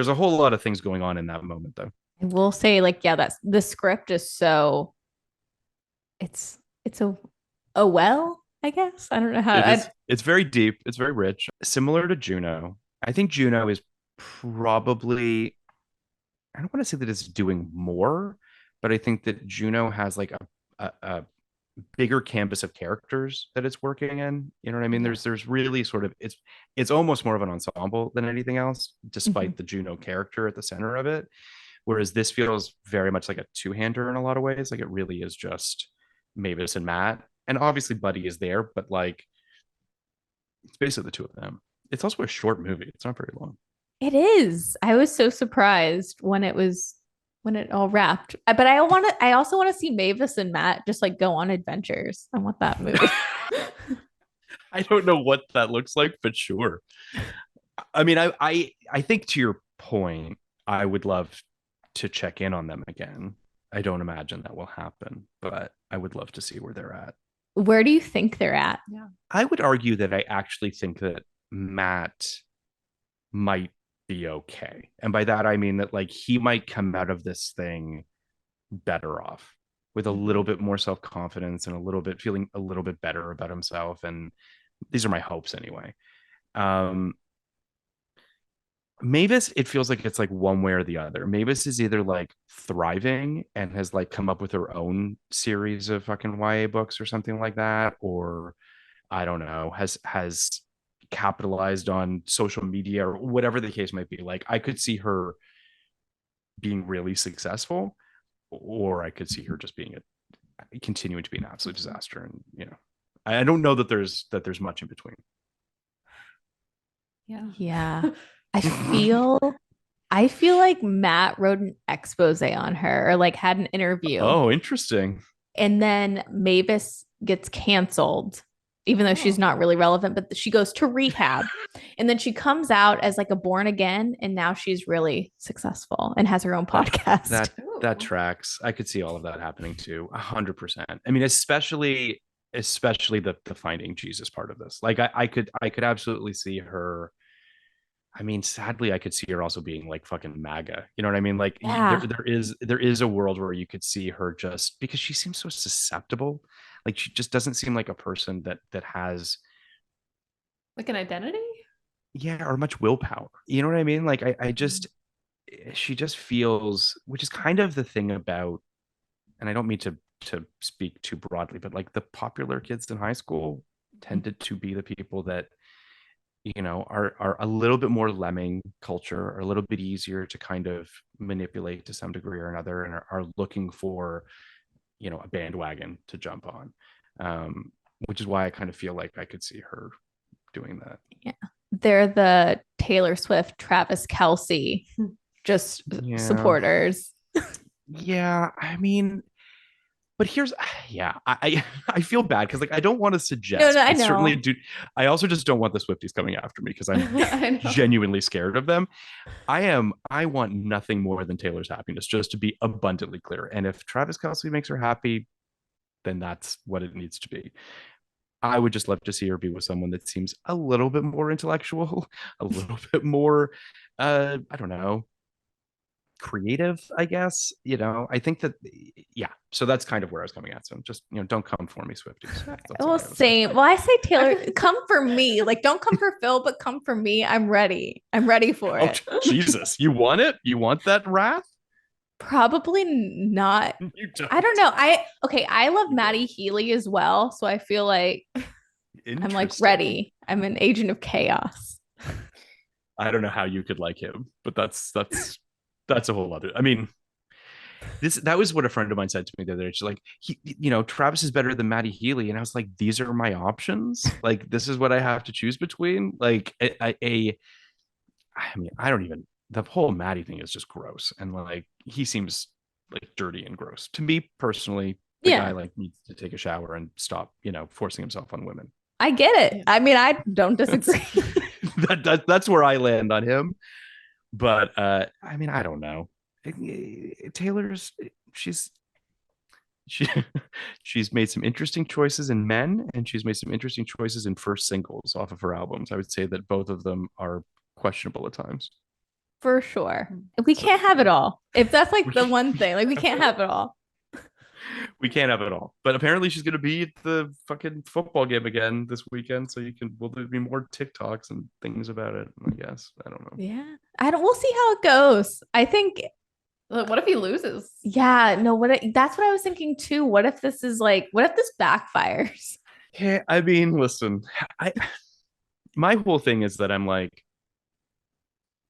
a whole lot of things going on in that moment though. I will say, like, yeah, that's the script is so it's a well, I guess. I don't know how It is, it's very deep, it's very rich, similar to Juno. I think Juno is probably, I don't want to say that it's doing more, but I think that Juno has like a bigger canvas of characters that it's working in. You know what I mean? Yeah. There's really sort of, it's almost more of an ensemble than anything else, despite Mhm. the Juno character at the center of it. Whereas this feels very much like a two-hander in a lot of ways. Like it really is just Mavis and Matt. And obviously Buddy is there, but like it's basically the two of them. It's also a short movie. It's not very long. It is. I was so surprised when it all wrapped. But I also want to see Mavis and Matt just like go on adventures. I want that movie. I don't know what that looks like, but sure. I mean, I think to your point, I would love to check in on them again. I don't imagine that will happen, but I would love to see where they're at. Where do you think they're at? Yeah. I would argue that I actually think that Matt might be okay. And by that I mean that like he might come out of this thing better off with a little bit more self-confidence and a little bit feeling a little bit better about himself. And these are my hopes anyway. Um Mavis, it feels like it's like one way or the other. Mavis is either like thriving and has like come up with her own series of fucking YA books or something like that, or I don't know, has capitalized on social media or whatever the case might be. Like I could see her being really successful, or I could see her just being continuing to be an absolute disaster. And I don't know that there's much in between. Yeah. I feel like Matt wrote an expose on her, or like had an interview. Oh, interesting. And then Mavis gets canceled, even though she's not really relevant, but she goes to rehab. And then she comes out as like a born again, and now she's really successful and has her own podcast. That tracks. I could see all of that happening too. 100%. I mean, especially the finding Jesus part of this. Like I could absolutely see her. I mean, sadly, I could see her also being like fucking MAGA. You know what I mean? Like there is a world where you could see her, just because she seems so susceptible. Like she just doesn't seem like a person that has like an identity. Yeah, or much willpower. You know what I mean? Like she just feels, which is kind of the thing about, and I don't mean to speak too broadly, but like the popular kids in high school tended to be the people that are a little bit more lemming culture, or a little bit easier to kind of manipulate to some degree or another, and are looking for a bandwagon to jump on, which is why I kind of feel like I could see her doing that. Yeah, they're the Taylor Swift, Travis Kelce, just supporters. Yeah, I mean, but I feel bad because like I don't want to suggest. No, I know. Certainly do. I also just don't want the Swifties coming after me, because I'm genuinely scared of them. I want nothing more than Taylor's happiness, just to be abundantly clear. And if Travis Kelce makes her happy, then that's what it needs to be. I would just love to see her be with someone that seems a little bit more intellectual, a little bit more, I don't know, creative, I guess. I think that, so that's kind of where I was coming at. So just, don't come for me, Swifties. Well, same. Well, I say, Taylor, come for me. Like, don't come for Phil, but come for me. I'm ready for it. Jesus, you want it? You want that wrath? Probably not. I don't know. I love Maddie Healy as well. So I feel like I'm like ready. I'm an agent of chaos. I don't know how you could like him, but that's a whole other. I mean, that was what a friend of mine said to me the other day. She's like, Travis is better than Maddie Healy, and I was like, these are my options. Like, this is what I have to choose between. Like, I mean, I don't even. The whole Maddie thing is just gross, and like he seems like dirty and gross to me personally. The guy like needs to take a shower and stop, forcing himself on women. I get it. I mean, I don't disagree. That's where I land on him. But I mean, I don't know. Taylor's she's made some interesting choices in men, and she's made some interesting choices in first singles off of her albums. I would say that both of them are questionable at times. For sure. We can't have it all. If that's like the one thing, like we can't have it all. We can't have it all. But apparently she's going to be at the fucking football game again this weekend. So will there be more TikToks and things about it? I guess. I don't know. Yeah. We'll see how it goes. I think. What if he loses? Yeah. No, that's what I was thinking too. What if this backfires? Yeah. I mean, listen, my whole thing is that I'm like,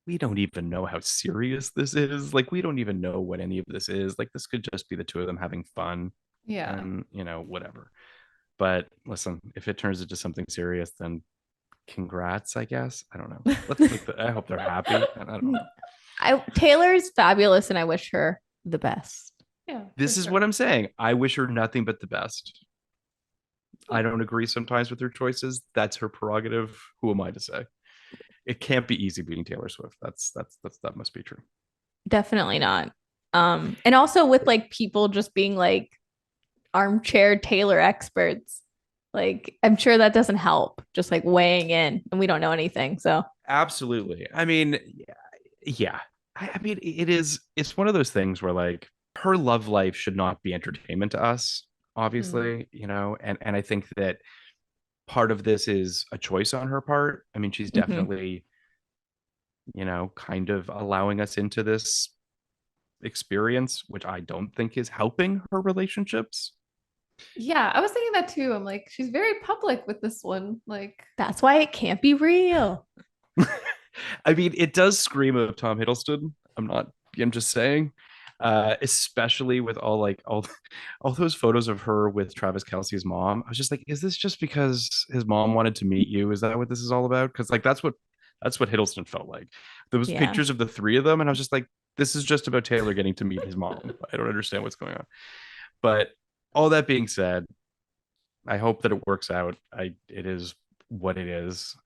we don't even know how serious this is. Like, we don't even know what any of this is. Like, this could just be the two of them having fun. Yeah. And, whatever. But listen, if it turns into something serious, then congrats, I guess. I don't know. I hope they're happy. I don't know. Taylor's fabulous, and I wish her the best. Yeah. This is what I'm saying. I wish her nothing but the best. I don't agree sometimes with her choices. That's her prerogative. Who am I to say? It can't be easy beating Taylor Swift. That must be true. Definitely not. And also with like people just being like armchair Taylor experts, like I'm sure that doesn't help, just like weighing in, and we don't know anything. So absolutely. I mean, yeah. I mean, it's one of those things where like her love life should not be entertainment to us, obviously, and I think that part of this is a choice on her part. I mean, she's definitely, kind of allowing us into this experience, which I don't think is helping her relationships. Yeah, I was thinking that too. I'm like, she's very public with this one. Like, that's why it can't be real. I mean, it does scream of Tom Hiddleston. I'm not I'm just saying. Especially with all those photos of her with Travis Kelce's mom. I was just like, is this just because his mom wanted to meet you? Is that what this is all about? Because like that's what Hiddleston felt like. Those Yeah. pictures of the three of them, and I was just like, this is just about Taylor getting to meet his mom. I don't understand what's going on. But all that being said, I hope that it works out. It is what it is.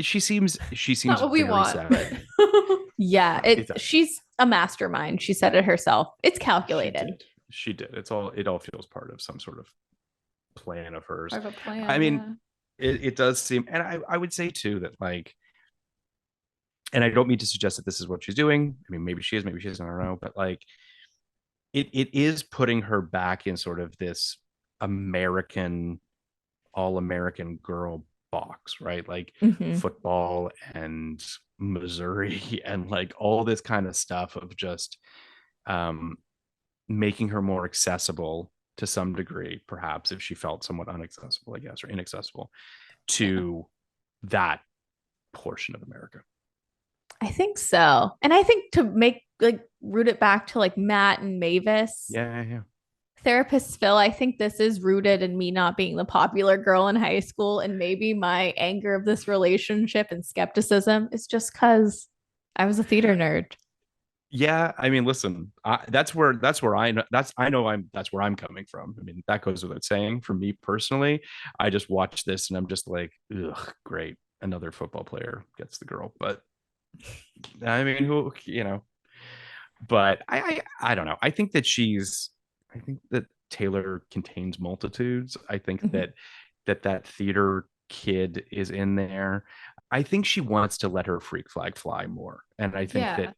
She seems Not what we very want, sad. but Yeah, Exactly. she's a mastermind. She said it herself. It's She calculated. did. She did. It all feels part of some sort of plan of hers. part of a plan. I mean, it does seem, and I would say too that like, and I don't mean to suggest that this is what she's doing. I mean, maybe she is, maybe she isn't, I don't know, but like it is putting her back in sort of this American, all American girl box, right? Like Mhm. football and Missouri and like all this kind of stuff of just um making her more accessible to some degree, perhaps if she felt somewhat unaccessible, I guess, or inaccessible to that portion of America. I think so. And I think to make like root it back to like Matt and Mavis, Yeah. therapist Phil, I think this is rooted in me not being the popular girl in high school. And maybe my anger of this relationship and skepticism is just because I was a theater nerd. Yeah, I mean, listen, that's where that's where I'm coming from. I mean, that goes without saying. For me personally, I just watch this and I'm just like, ugh, great, another football player gets the girl. But I mean, who But I don't know. I think that Taylor contains multitudes. I think Mhm. that theater kid is in there. I think she wants to let her freak flag fly more, and I think Yeah.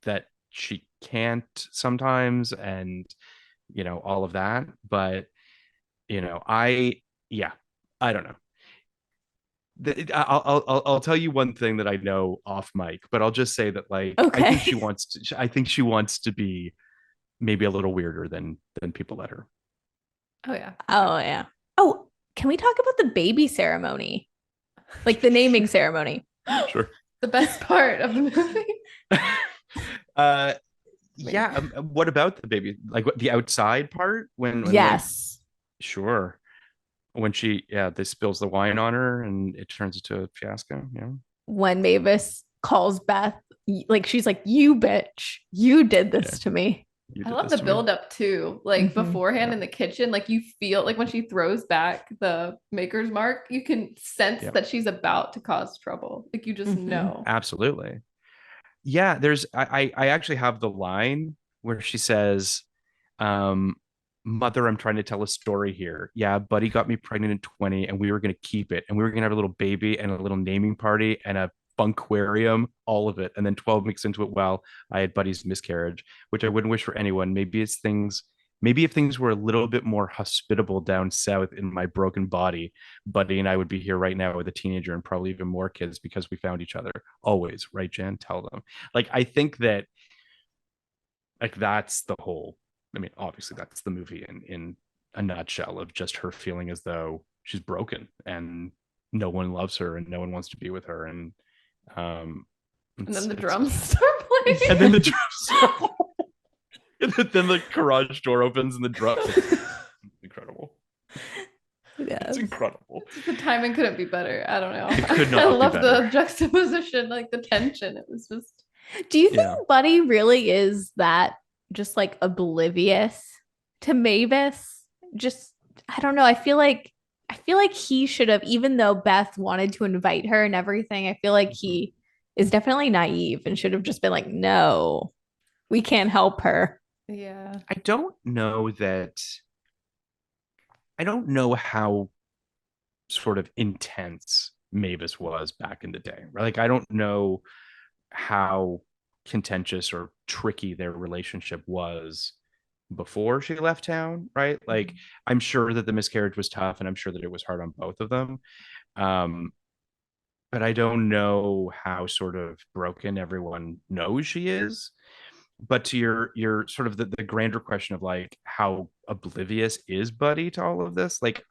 that she can't sometimes, and all of that. But yeah, I don't know. I'll tell you one thing that I know off mic, but I'll just say that like Okay. I think she wants to be maybe a little weirder than people let her. Oh yeah. Oh, yeah. Oh, can we talk about the baby ceremony? Like the naming ceremony? Sure. The best part of the movie. uh Wait. yeah, what about the baby? Like what, the outside part when like Yes. sure. When they spills the wine on her and it turns into a fiasco, yeah. When Mavis calls Beth, like she's like, "You bitch, you did Yeah, this to me." you I did love this the to me. build up too. Like Mhm. beforehand Yeah. in the kitchen, like you feel like when she throws back the maker's mark, you can sense Yeah. that she's about to cause trouble. Like you just Mhm. know. Absolutely. Yeah, there's I actually have the line where she says, um, mother, I'm trying to tell a story here. Yeah, buddy got me pregnant in 20 and we were gonna keep it and we were gonna have a little baby and a little naming party and a bunquarium, all of it. And then 12 weeks into it, well, I had buddy's miscarriage, which I wouldn't wish for anyone. Maybe if things were a little bit more hospitable down south in my broken body, Buddy and I would be here right now with a teenager and probably even more kids because we found each other. Always, right, Jen? Tell them. Like, I think that like that's the whole. I mean, obviously that's the movie in a nutshell of just her feeling as though she's broken and no one loves her and no one wants to be with her um And then the it's drums start and playing. then the drums and then the garage door opens and the drum incredible. It's Yes. incredible. The timing couldn't be better. I don't know. It could I not be love better. the juxtaposition, like the tension. It was just Do you think Yeah. Buddy really is that just like oblivious to Mavis? Just I don't know. I feel like he should have, even though Beth wanted to invite her and everything, I feel like he is definitely naive and should have just been like, no, we can't help her. yeah. I don't know how sort of intense Mavis was back in the day. Right? Like I don't know how contentious or tricky their relationship was before she left town, right? Like I'm sure that the miscarriage was tough and I'm sure that it was hard on both of them. Um, but I don't know how sort of broken everyone knows she is. But to your sort of the grander question of like how oblivious is Buddy to all of this, like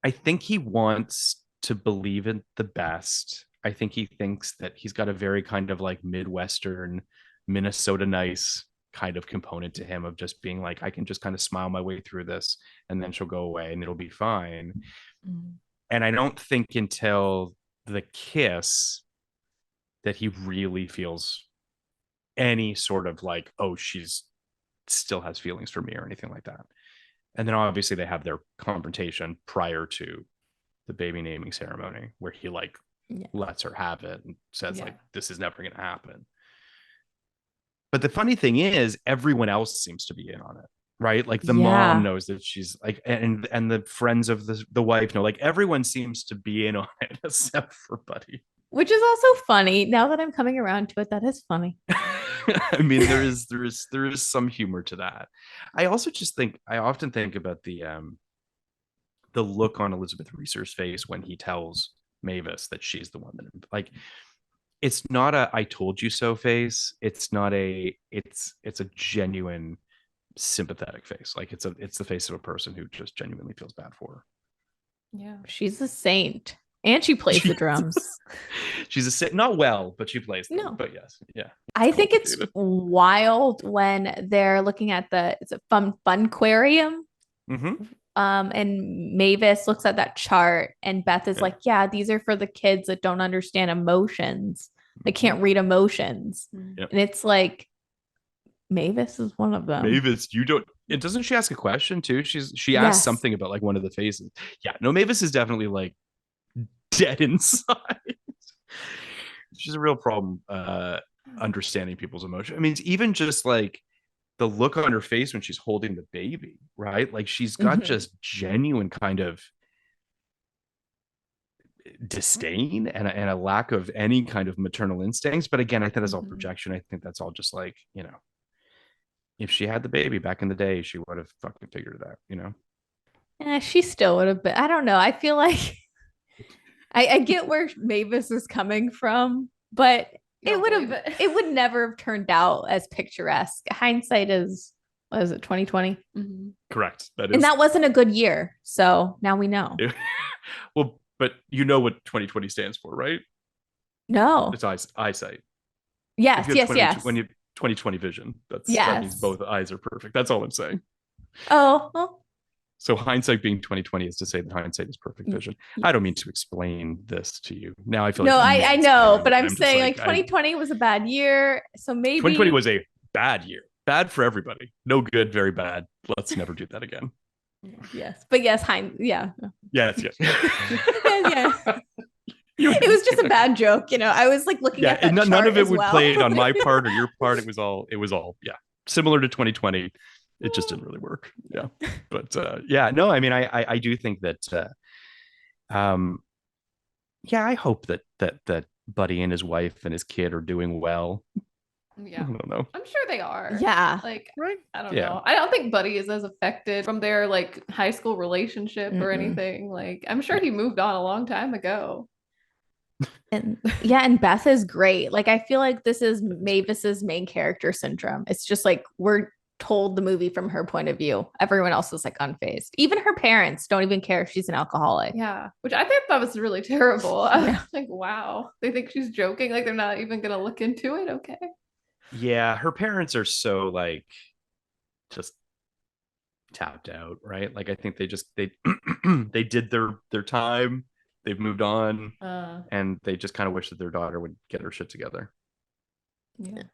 I think he wants to believe in the best. I think he thinks that he's got a very kind of like Midwestern, Minnesota nice kind of component to him of just being like, I can just kind of smile my way through this and then she'll go away and it'll be fine. And I don't think until the kiss that he really feels any sort of like, oh, she's still has feelings for me or anything like that. And then obviously they have their confrontation prior to the baby naming ceremony where he like lets her have it and says like, this is never going to happen. But the funny thing is everyone else seems to be in on it, right? Like the mom knows that she's like, and the friends of the wife know, like everyone seems to be in on it except for Buddy. Which is also funny. Now that I'm coming around to it, that is funny. I mean, there is some humor to that. I also just think, I often think about the look on Elizabeth Reeser's face when he tells Mavis that she's the one that, like, it's not a I told you so face. It's not a it's a genuine sympathetic face. Like it's the face of a person who just genuinely feels bad for her. Yeah. She's a saint. And she plays the drums. She's a saint, not well, but she plays them. No. But yes. Yeah. I think it's wild when they're looking at it's a funquarium. Mm-hmm. And Mavis looks at that chart and Beth is like, yeah, these are for the kids that don't understand emotions. They can't read emotions. Yep. And it's like, Mavis is one of them. Mavis, you don't. And doesn't she ask a question too? She asked something about like one of the faces. Yeah, no, Mavis is definitely like dead inside. She's a real problem understanding people's emotion. I mean, it's even just like the look on her face when she's holding the baby, right? Like she's got just genuine kind of disdain and a lack of any kind of maternal instincts. But again, I think that's all projection. I think that's all just like, you know, if she had the baby back in the day, she would have fucking figured it out, you know? Yeah, she still would have been. I don't know. I feel like I get where Mavis is coming from, but it would never have turned out as picturesque. Hindsight is, what is it, 2020? Correct. And that wasn't a good year. So now we know. Well, but you know what 2020 stands for, right? No. It's eyesight. Yes, yes. When you 2020 vision, that means both eyes are perfect. That's all I'm saying. Oh, well. So hindsight being 2020 is to say that hindsight is perfect vision. I don't mean to explain this to you. Now I feel like I know, but I'm saying like 2020 was a bad year. So maybe 2020 was a bad year. Bad for everybody. No good, very bad. Let's never do that again. Yes. But yes, Yes. Yeah. It was just a bad joke, you know. I was like looking at that and none of it would play on my part. part or your part. It was all similar to 2020. It just didn't really work. Yeah. But no, I mean, I do think that I hope that Buddy and his wife and his kid are doing well. Yeah. I don't know. I'm sure they are. Yeah. Like, right. I don't know. I don't think Buddy is as affected from their like high school relationship or anything. Like, I'm sure he moved on a long time ago. And Beth is great. Like, I feel like this is Mavis's main character syndrome. It's just like we're told the movie from her point of view. Everyone else is like unfazed. Even her parents don't even care if she's an alcoholic. Yeah, which I think that was really terrible. I was like, wow, they think she's joking. Like they're not even gonna look into it. Okay. Yeah, her parents are so like just tapped out, right? Like I think they they did their time. They've moved on, and they just kind of wish that their daughter would get her shit together. Yeah.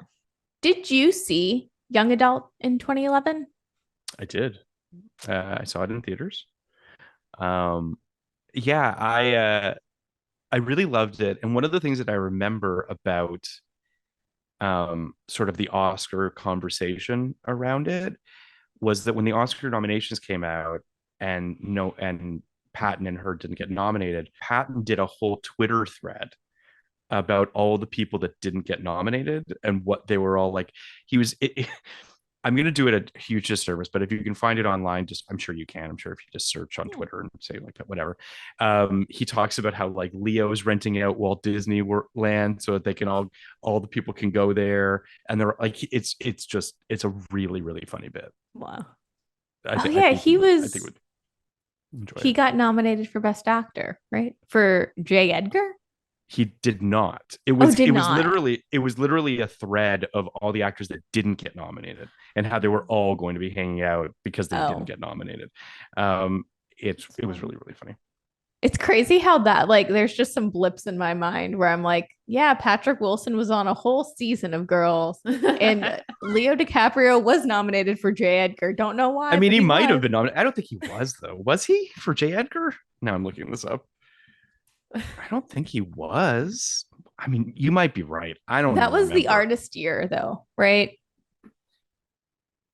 Did you see Young Adult in 2011? I did. I saw it in theaters. I really loved it. And one of the things that I remember about sort of the Oscar conversation around it was that when the Oscar nominations came out and Patton and her didn't get nominated, Patton did a whole Twitter thread about all the people that didn't get nominated and what they were all like. I'm going to do it a huge disservice, but if you can find it online, I'm sure you can. I'm sure if you just search on Twitter and say like whatever, he talks about how like Leo's renting out Walt Disney Land so that they can all the people can go there, and they're like, it's a really really funny bit. Wow. He got nominated for Best Actor, right? For J. Edgar. He did not. Did it was not. literally a thread of all the actors that didn't get nominated and how they were all going to be hanging out because they didn't get nominated. It was really, really funny. It's crazy how that, like, there's just some blips in my mind where I'm like, yeah, Patrick Wilson was on a whole season of Girls, and Leo DiCaprio was nominated for J. Edgar. Don't know why. I mean, but he might have been nominated. I don't think he was, though. Was he for J. Edgar? Now I'm looking this up. I don't think he was. I mean, you might be right. I don't. That was remember. the artist year, though, right?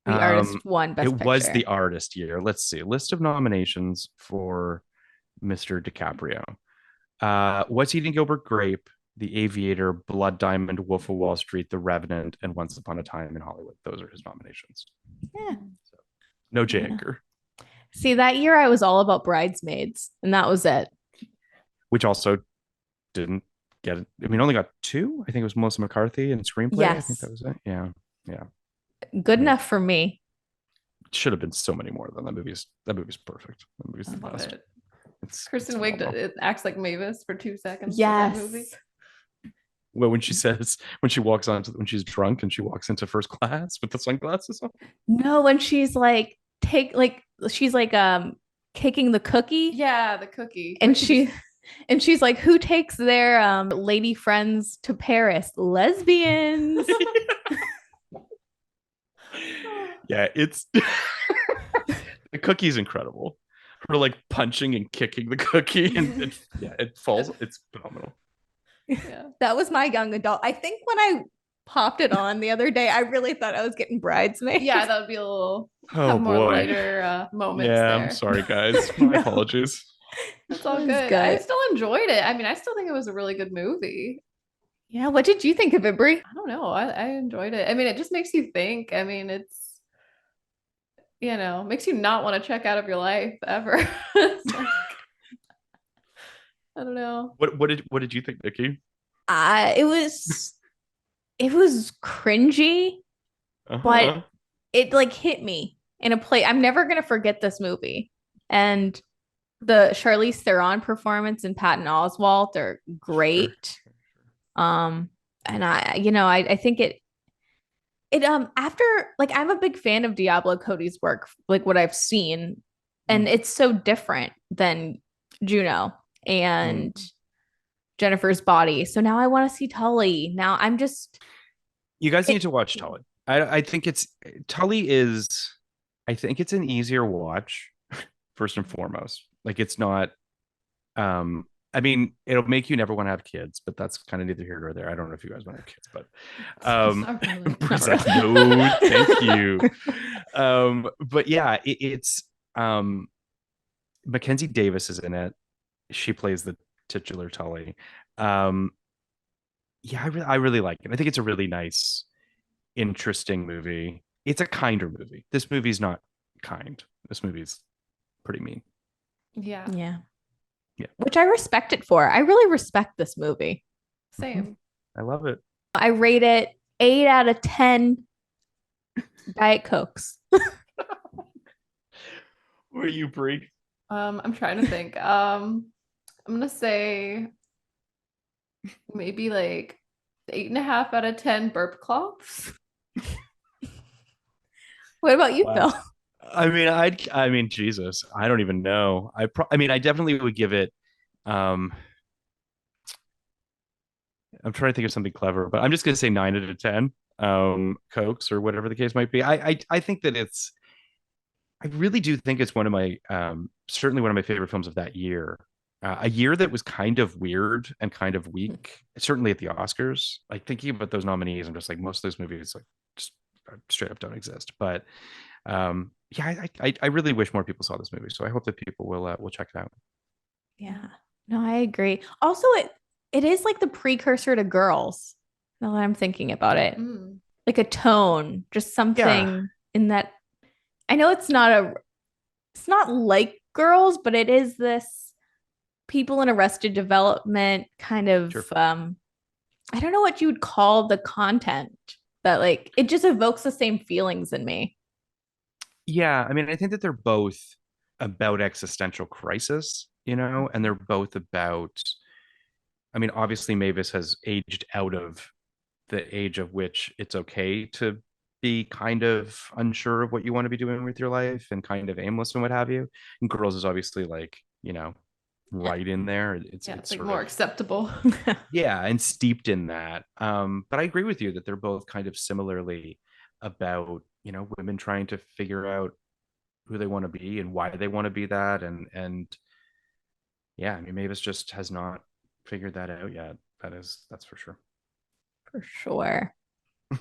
The artist won Best Picture. It was the artist year. Let's see. List of nominations for Mr. DiCaprio. What's Eating Gilbert Grape, The Aviator, Blood Diamond, Wolf of Wall Street, The Revenant, and Once Upon a Time in Hollywood. Those are his nominations. Yeah. So, no J. Edgar. See, that year I was all about Bridesmaids, and that was it. Which also didn't get it. I mean, only got 2. I think it was Melissa McCarthy and screenplay. Yes. I think that was it. Yeah. Good enough for me. It should have been so many more than that movie's perfect. That movie's the best. Kristen Wiig acts like Mavis for 2 seconds. Yes. In that movie. Well, when she's drunk and she walks into first class with the sunglasses on. No, when she's like kicking the cookie. Yeah, the cookie. And she's like, who takes their lady friends to Paris? Lesbians. Yeah, it's the cookie's incredible. Her like punching and kicking the cookie, and it falls. It's phenomenal. Yeah, that was my young adult. I think when I popped it on the other day, I really thought I was getting Bridesmaids. Yeah, that would be a little more later moments. Yeah, there. I'm sorry, guys. My apologies. That's all good. I still enjoyed it. I mean, I still think it was a really good movie. Yeah, what did you think of it, Brie? I don't know. I enjoyed it. I mean, it just makes you think. I mean, it's makes you not want to check out of your life ever. Like, I don't know. What did you think, Nikki? It was cringy, but it like hit me in a place. I'm never gonna forget this movie. And the Charlize Theron performance and Patton Oswalt are great. And I think it after, like, I'm a big fan of Diablo Cody's work, like what I've seen, and it's so different than Juno and Jennifer's Body. So now I want to see Tully. Now you guys need to watch Tully. I think Tully is, I think it's an easier watch first and foremost. Like, it's not, I mean, it'll make you never want to have kids, but that's kind of neither here nor there. I don't know if you guys want to have kids, but no, thank you. But yeah, it's Mackenzie Davis is in it. She plays the titular Tully. Yeah, I really like it. I think it's a really nice, interesting movie. It's a kinder movie. This movie's not kind. This movie's pretty mean. Yeah. Which I respect it for. I really respect this movie. Same. I love it. I rate it 8 out of 10 Diet Cokes. What are you, Brie? I'm trying to think. I'm gonna say maybe like 8.5 out of 10 burp cloths. What about you, Phil? I mean, Jesus, I don't even know. I definitely would give it. I'm trying to think of something clever, but I'm just gonna say 9 out of 10. Cokes or whatever the case might be. I think that I really do think it's one of my certainly one of my favorite films of that year. A year that was kind of weird and kind of weak, certainly at the Oscars. Like, thinking about those nominees, I'm just like, most of those movies like just straight up don't exist. But yeah, I really wish more people saw this movie. So I hope that people will check it out. Yeah, no, I agree. Also, it is like the precursor to Girls. Now that I'm thinking about it, like a tone, just something in that. I know it's not like Girls, but it is this people in Arrested Development kind of. Sure. I don't know what you would call the content, but like it just evokes the same feelings in me. Yeah, I mean, I think that they're both about existential crisis, and they're both about I mean, obviously Mavis has aged out of the age of which it's okay to be kind of unsure of what you want to be doing with your life and kind of aimless and what have you. And girls is obviously like, right in there. It's like sort more of, acceptable. yeah, and steeped in that. But I agree with you that they're both kind of similarly about, women trying to figure out who they want to be and why they want to be that. And yeah, I mean, Mavis just has not figured that out yet. That's for sure. For sure.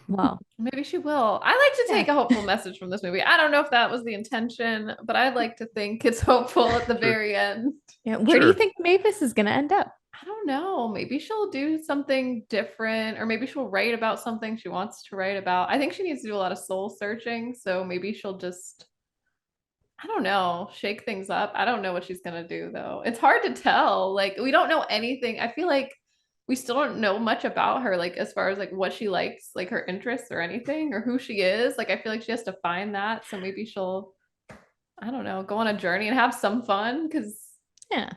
Well, Maybe she will. I like to take a hopeful message from this movie. I don't know if that was the intention, but I'd like to think it's hopeful at the very end. yeah. Where do you think Mavis is going to end up? I don't know. Maybe she'll do something different, or maybe she'll write about something she wants to write about. I think she needs to do a lot of soul searching. So maybe she'll just, I don't know, shake things up. I don't know what she's going to do, though. It's hard to tell. Like, we don't know anything. I feel like we still don't know much about her, like, as far as like what she likes, like her interests or anything, or who she is. Like, I feel like she has to find that. So maybe she'll, I don't know, go on a journey and have some fun. Cause Yeah.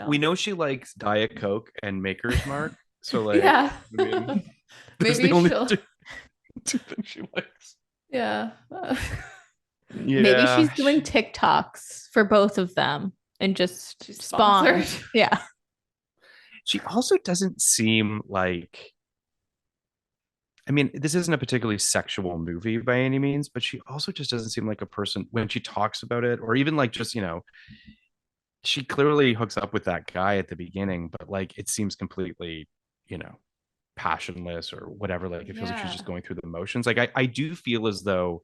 we know she likes Diet Coke and Maker's Mark. So like, yeah. I mean, Maybe the only she'll two things she likes. Yeah. Yeah. Maybe she's doing TikToks for both of them and just She's spawn. sponsored. Yeah. She also doesn't seem like, I mean, this isn't a particularly sexual movie by any means, but she also just doesn't seem like a person when she talks about it, or even like just, she clearly hooks up with that guy at the beginning, but like it seems completely, passionless or whatever. Like it feels like she's just going through the motions. Like I do feel as though,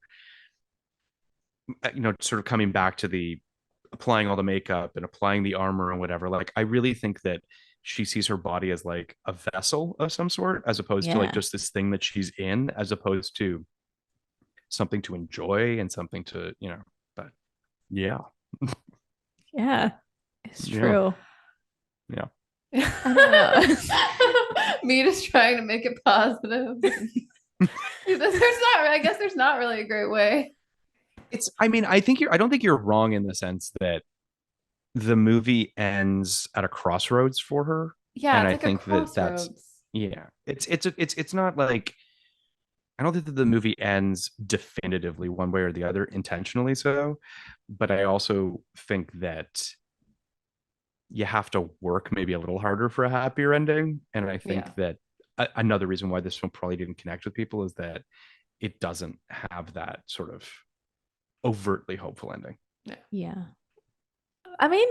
sort of coming back to the applying all the makeup and applying the armor and whatever, like I really think that she sees her body as like a vessel of some sort, as opposed to like just this thing that she's in, as opposed to something to enjoy and something to, but yeah. Yeah. It's true. Yeah. I don't know. Me just trying to make it positive. I guess there's not really a great way. I don't think you're wrong in the sense that the movie ends at a crossroads for her. Yeah, and it's I like think that's it's not like, I don't think that the movie ends definitively one way or the other, intentionally so, but I also think that you have to work maybe a little harder for a happier ending. And I think that another reason why this film probably didn't connect with people is that it doesn't have that sort of overtly hopeful ending. Yeah. I mean,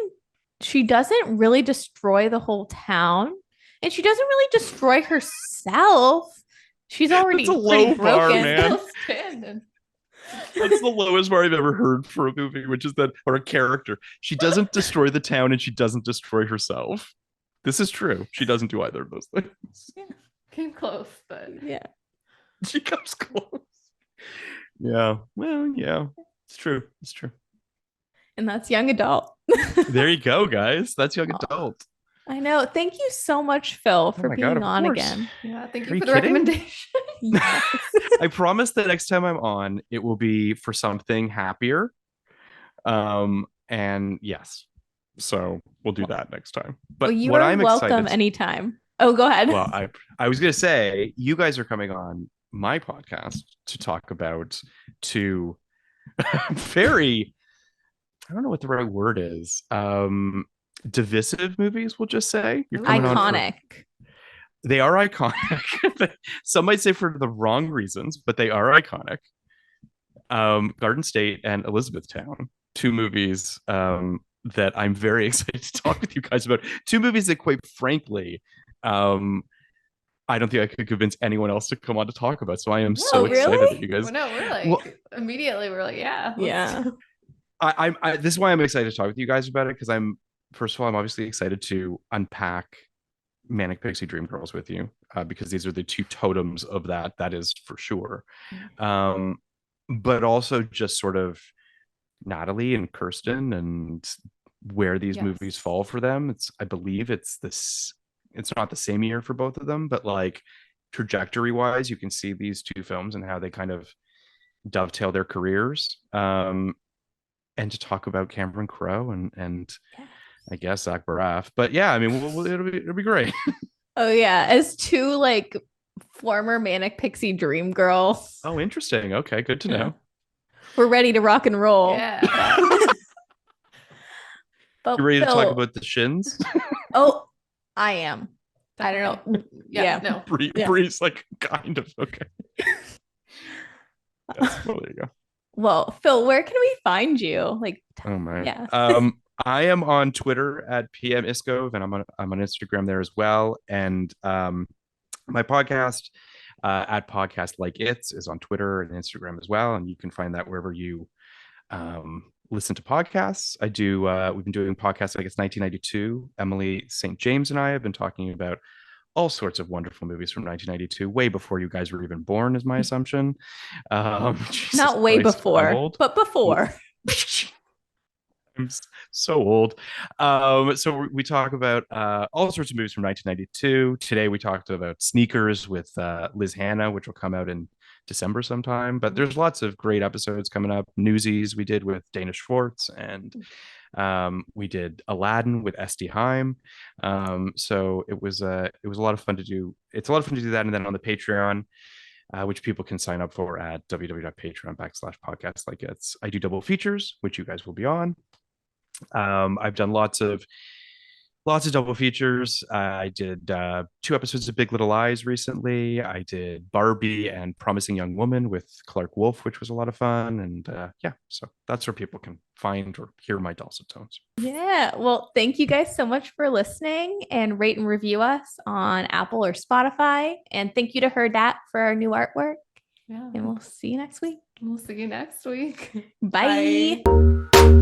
she doesn't really destroy the whole town, and she doesn't really destroy herself. She's already That's a low bar, man. That's the lowest bar I've ever heard for a movie, which is that, or a character. She doesn't destroy the town and she doesn't destroy herself. This is true. She doesn't do either of those things. Yeah. Came close, but yeah. She comes close. Yeah. Well, yeah. It's true. It's true. And that's young adult. There you go, guys. That's young adult. I know. Thank you so much, Phil, for being on again. Yeah, thank you for the recommendation. Yes. I promise the next time I'm on, it will be for something happier. And yes, so we'll do that next time. But you what are I'm welcome excited anytime. Oh, go ahead. Well, I was gonna say, you guys are coming on my podcast to talk about two very, I don't know what the right word is, divisive movies, we'll just say. You're coming iconic. They are iconic. Some might say for the wrong reasons, but they are iconic. Garden State and Elizabethtown, two movies that I'm very excited to talk with you guys about. Two movies that, quite frankly, I don't think I could convince anyone else to come on to talk about. So I am so excited that you guys. Well, no, we're like immediately we're like, yeah. This is why I'm excited to talk with you guys about it, because first of all, I'm obviously excited to unpack Manic Pixie Dream Girls with you, because these are the two totems of that is for sure. But also just sort of Natalie and Kirsten and where these movies fall for them. I believe it's not the same year for both of them, but like trajectory wise, you can see these two films and how they kind of dovetail their careers. And to talk about Cameron Crowe and I guess Zach Braff. But yeah, I mean, it'll be great. Oh yeah, as two like former manic pixie dream girls. Oh, interesting. Okay, good to know. We're ready to rock and roll. Yeah. But You ready to talk Phil- about the shins? Oh, I am. I don't know. Yeah. No. Bree's like kind of okay. Yes, well, there you go. Well, Phil, where can we find you? Like, Oh my. yeah. I am on Twitter at PM Iscove, and I'm on Instagram there as well. And my podcast at Podcast Like It's is on Twitter and Instagram as well, and you can find that wherever you listen to podcasts. I do. We've been doing podcasts like it's 1992. Emily St. James and I have been talking about all sorts of wonderful movies from 1992, way before you guys were even born, is my assumption. Not way Christ, before, but before. I'm so old. So we talk about all sorts of movies from 1992. Today we talked about Sneakers with Liz Hannah, which will come out in December sometime. But there's lots of great episodes coming up. Newsies we did with Dana Schwartz, and we did Aladdin with SD Heim. So it was a lot of fun to do. It's a lot of fun to do that, and then on the Patreon. Which people can sign up for at www.patreon.com/podcast like it's. I do double features, which you guys will be on. I've done lots of double features. I did 2 episodes of Big Little Lies recently. I did Barbie and Promising Young Woman with Clark Wolf, which was a lot of fun. And yeah, so that's where people can find or hear my dulcet tones. Yeah. Well, thank you guys so much for listening, and rate and review us on Apple or Spotify. And thank you to Hurrdat for our new artwork. Yeah. And we'll see you next week. We'll see you next week. Bye. Bye.